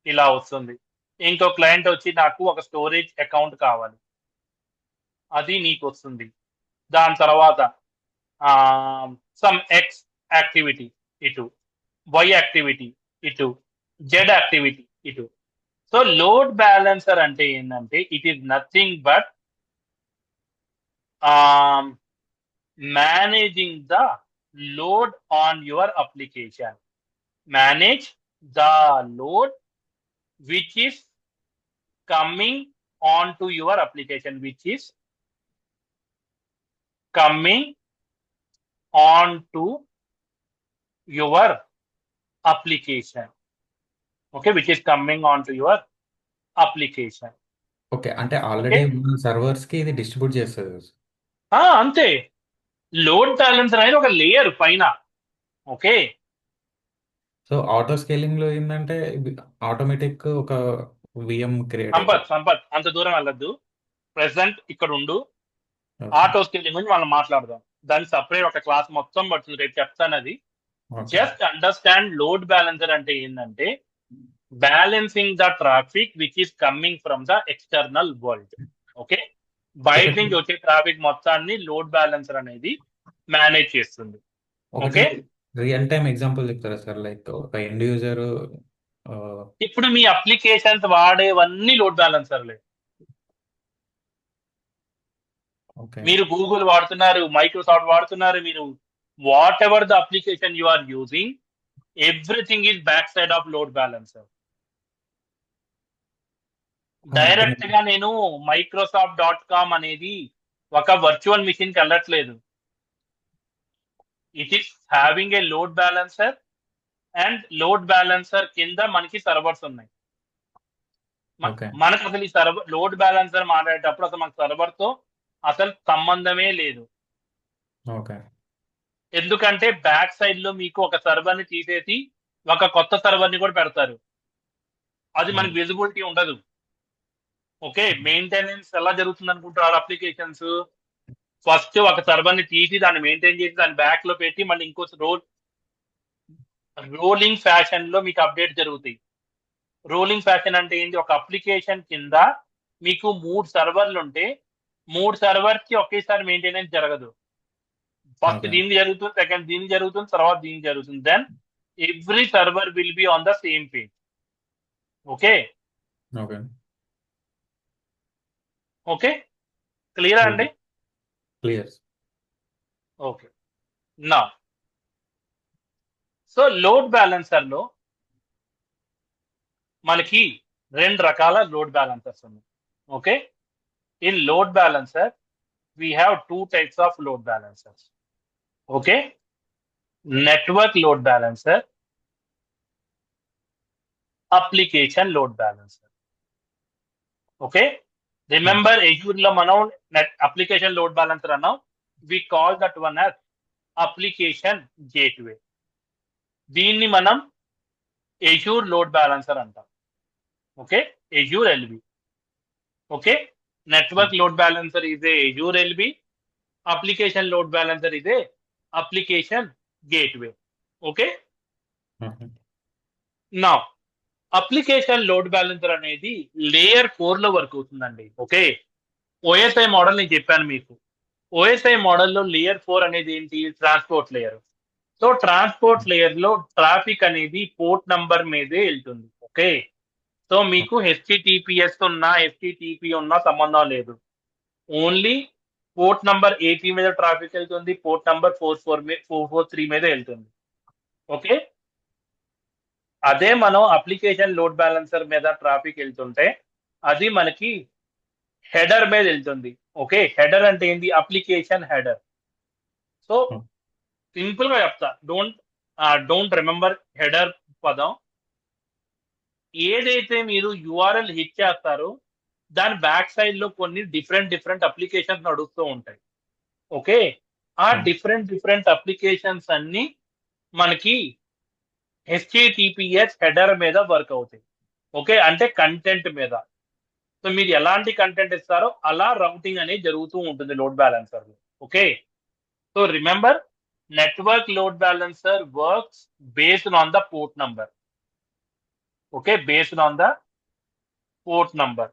ఇలా వస్తుంది. ఇంకో క్లయింట్ వచ్చి నాకు ఒక స్టోరేజ్ అకౌంట్ కావాలి, అది నీకు వస్తుంది. దాని తర్వాత సమ్ ఎక్స్ యాక్టివిటీ ఇటు, వై యాక్టివిటీ ఇటు, జెడ్ యాక్టివిటీ ఇటు. సో లోడ్ బ్యాలెన్సర్ అంటే ఏంటంటే it is nothing but managing the load on your application. Manage the load which is coming on to your application, which is coming on to your application. Okay, which is coming on to your application. Okay. అంటే Okay, already ఉన్న సర్వర్స్‌కి ఇది distribute చేస్తది. అంతే. Load balancer అనేది ఒక layer పైన. Okay, so auto స్కేలింగ్‌లో ఏందంటే automatic ఒక వీఎం క్రియేట్ అయితది. సంపత్ అంత దూరం వెళ్ళొద్దు. ప్రెసెంట్ ఇక్కడ ఉండు. ఓకే. ఆటో స్కేలింగ్ గురించి మనం మాట్లాడదాం. దానికి సపరేట్ ఒక క్లాస్ మొత్తం పడుతుంది, రేపు చెప్తాను అది. Okay. Just understand load balancer అంటే ఏంటంటే balancing the traffic which is coming from the external world. Okay, బయట ఒకటి నుంచి వచ్చే ట్రాఫిక్ మొత్తాన్ని లోడ్ బ్యాలెన్సర్ అనేది మేనేజ్ చేస్తుంది. ఒకటి ఓకే, రియల్ టైమ్ ఎగ్జాంపుల్ చెప్తారా సార్? లైక్ ఒక ఎండ్ యూజర్ ఇప్పుడు మీ అప్లికేషన్స్ వాడేవన్నీ లోడ్ బ్యాలెన్సర్లే. ఓకే. మీరు గూగుల్ వాడుతున్నారు, మైక్రోసాఫ్ట్ వాడుతున్నారు, మీరు whatever the application you are using, everything is back side of load balancer. Direct గా నేను microsoft.com అనేది ఒక వర్చువల్ మిషన్ కి వెళ్ళట్లేదు. It is having a load balancer and load balancer కింద మనకి సర్వర్స్ ఉన్నాయి. ఓకే. మనకు అసలు ఈ సర్వర్ లోడ్ బ్యాలెన్సర్ మాట్లాడేటప్పుడు అసలు మనకు సర్వర్ తో అసలు సంబంధమే లేదు. ఓకే. ఎందుకంటే బ్యాక్ సైడ్ లో మీకు ఒక సర్వర్ ని తీసేసి ఒక కొత్త సర్వర్ ని కూడా పెడతారు. అది మనకి విజిబిలిటీ ఉండదు. ఓకే, మెయింటెనెన్స్ ఎలా జరుగుతుంది అనుకుంటారు అప్లికేషన్స్? ఫస్ట్ ఒక సర్వర్ ని తీసి దాన్ని మెయింటైన్ చేసి దాన్ని బ్యాక్ లో పెట్టి మళ్ళీ ఇంకో రోలింగ్ ఫ్యాషన్ లో మీకు అప్డేట్ జరుగుతాయి. రోలింగ్ ఫ్యాషన్ అంటే ఏంటి? ఒక అప్లికేషన్ కింద మీకు 3 సర్వర్లు ఉంటే 3 సర్వర్స్ కి ఒకేసారి మెయింటెనెన్స్ జరగదు. First okay. దీన్ని జరుగుతుంది, సెకండ్ దీన్ని జరుగుతుంది, తర్వాత దీన్ని జరుగుతుంది. Then every server will be on the same page. Okay okay. Okay, clear అండి? క్లియర్. ఓకే, నా సో లోడ్ బ్యాలెన్సర్ లో మనకి 2 రకాల లోడ్ బ్యాలెన్సర్స్ ఉన్నాయి. Okay, in load balancer we have 2 types of load balancers. Okay, network load balancer, application load balancer. Okay, remember Azure లో మనం application load balancer అన్నాం. We call that one as application gateway. దీన్ని మనం Azure load balancer అంటాం. Okay, Azure LB. Okay, network load balancer is a Azure LB. Application load balancer is a application gateway. Okay, now application load balancer అనేది layer 4 లో work అవుతుందండి. Okay, OSI model నేను చెప్పాను మీకు. OSI మోడల్లో layer 4 అనేది ఏంటి? Transport layer. So transport layer లో ట్రాఫిక్ అనేది పోర్ట్ నంబర్ మీదే వెళ్తుంది. ఓకే, సో మీకు HTTPS ఉన్నా FTTP ఉన్నా సంబంధం లేదు. ఓన్లీ పోర్ట్ నంబర్ 80 మీద ట్రాఫిక్ వెళ్తుంది, పోర్ట్ నంబర్ 443 మీద వెళ్తుంది. ఓకే, అదే మనం అప్లికేషన్ లోడ్ బ్యాలెన్సర్ మీద ట్రాఫిక్ వెళ్తుంటే అది మనకి హెడర్ మీద వెళ్తుంది. ఓకే, హెడర్ అంటే ఏంటి? Application header. సో సింపుల్ గా చెప్తా, డోంట్ రిమెంబర్ హెడర్ పదం. ఏదైతే మీరు URL హిట్ చేస్తారో దాని బ్యాక్ సైడ్ లో కొన్ని డిఫరెంట్ అప్లికేషన్స్ నడుస్తూ ఉంటాయి. ఓకే, ఆ డిఫరెంట్ అప్లికేషన్స్ అన్ని మనకి HTTPS హెడర్ మీద వర్క్ అవుతాయి. ఓకే, అంటే కంటెంట్ మీద. సో మీరు ఎలాంటి కంటెంట్ ఇస్తారో అలా రౌటింగ్ అనేది జరుగుతూ ఉంటుంది లోడ్ బ్యాలెన్సర్ లో. Okay, so remember network load balancer works based on the port number. Okay, based on the port number.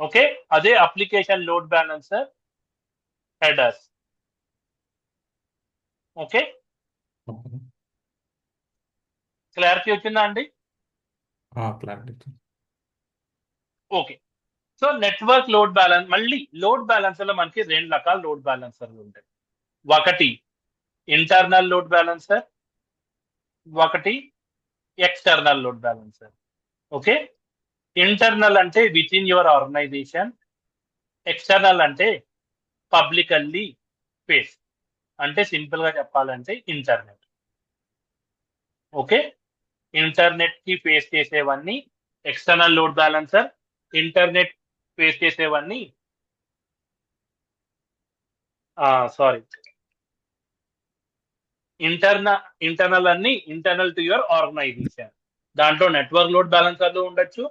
Okay, అదే application load balancer headers. Okay, clarity వచ్చిందా అండి? Clarity. Okay, so network load balance, మళ్ళీ load balancer లో మనకి 2 రకాల load బ్యాలెన్సర్లు ఉంటాయి. ఒకటి ఇంటర్నల్ లోడ్ బ్యాలెన్సర్, ఒకటి external load balancer. Okay, internal అంటే within your organisation, external అంటే పబ్లికల్లీ ఫేస్ అంటే సింపుల్ గా చెప్పాలంటే ఇంటర్నెట్. ఓకే, ఇంటర్నెట్ కి ఫేస్ చేసేవన్నీ external load balancer, internet face చేసేవన్నీ సారీ ఇంటర్నల్ అన్ని ఇంటర్నల్ టు యువర్ ఆర్గనైజేషన్. దాంట్లో నెట్వర్క్ లోడ్ బ్యాలెన్సర్లు ఉండొచ్చు,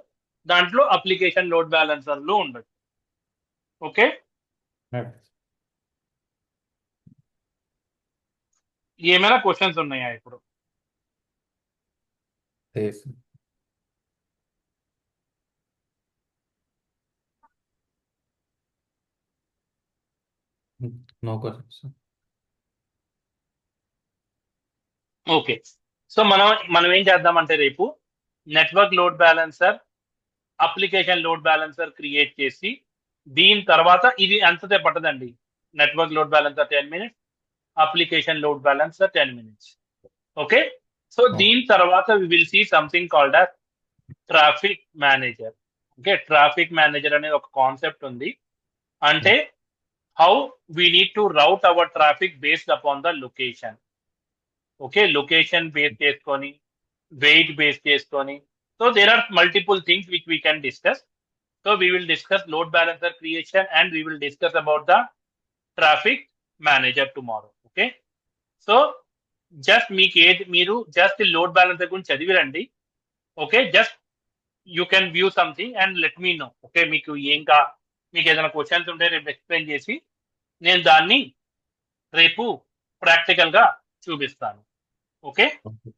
దాంట్లో అప్లికేషన్ లోడ్ బ్యాలెన్సర్లు ఉండొచ్చు. ఓకే, ఏమైనా క్వశ్చన్స్ ఉన్నాయా ఇప్పుడు? Yes. No questions. Okay, so మనం ఏం చేద్దామంటే రేపు network load balancer, application load balancer create చేసి దీని తర్వాత ఇది ఎంతసేపు పట్టదండి. Network load balancer 10 minutes, application load balancer 10 minutes. Okay, so దీని తర్వాత we will see something called as traffic manager. Okay, traffic manager అనేది ఒక కాన్సెప్ట్ ఉంది. అంటే how we need to route our traffic based upon the location. Okay, location base చేసుకొని, weight base చేసుకొని, so there are multiple things which we can discuss. So we will discuss load balancer creation and we will discuss about the traffic manager tomorrow. Okay, so just మీరు just load balancer గురించి చదివిరండి. Okay, just you can view something and let me know. Okay, మీకు ఏదైనా questions ఉంటే రేపు explain చేసి నేను దాన్ని రేపు ప్రాక్టికల్ గా చూపిస్తాను. ఓకే. Okay.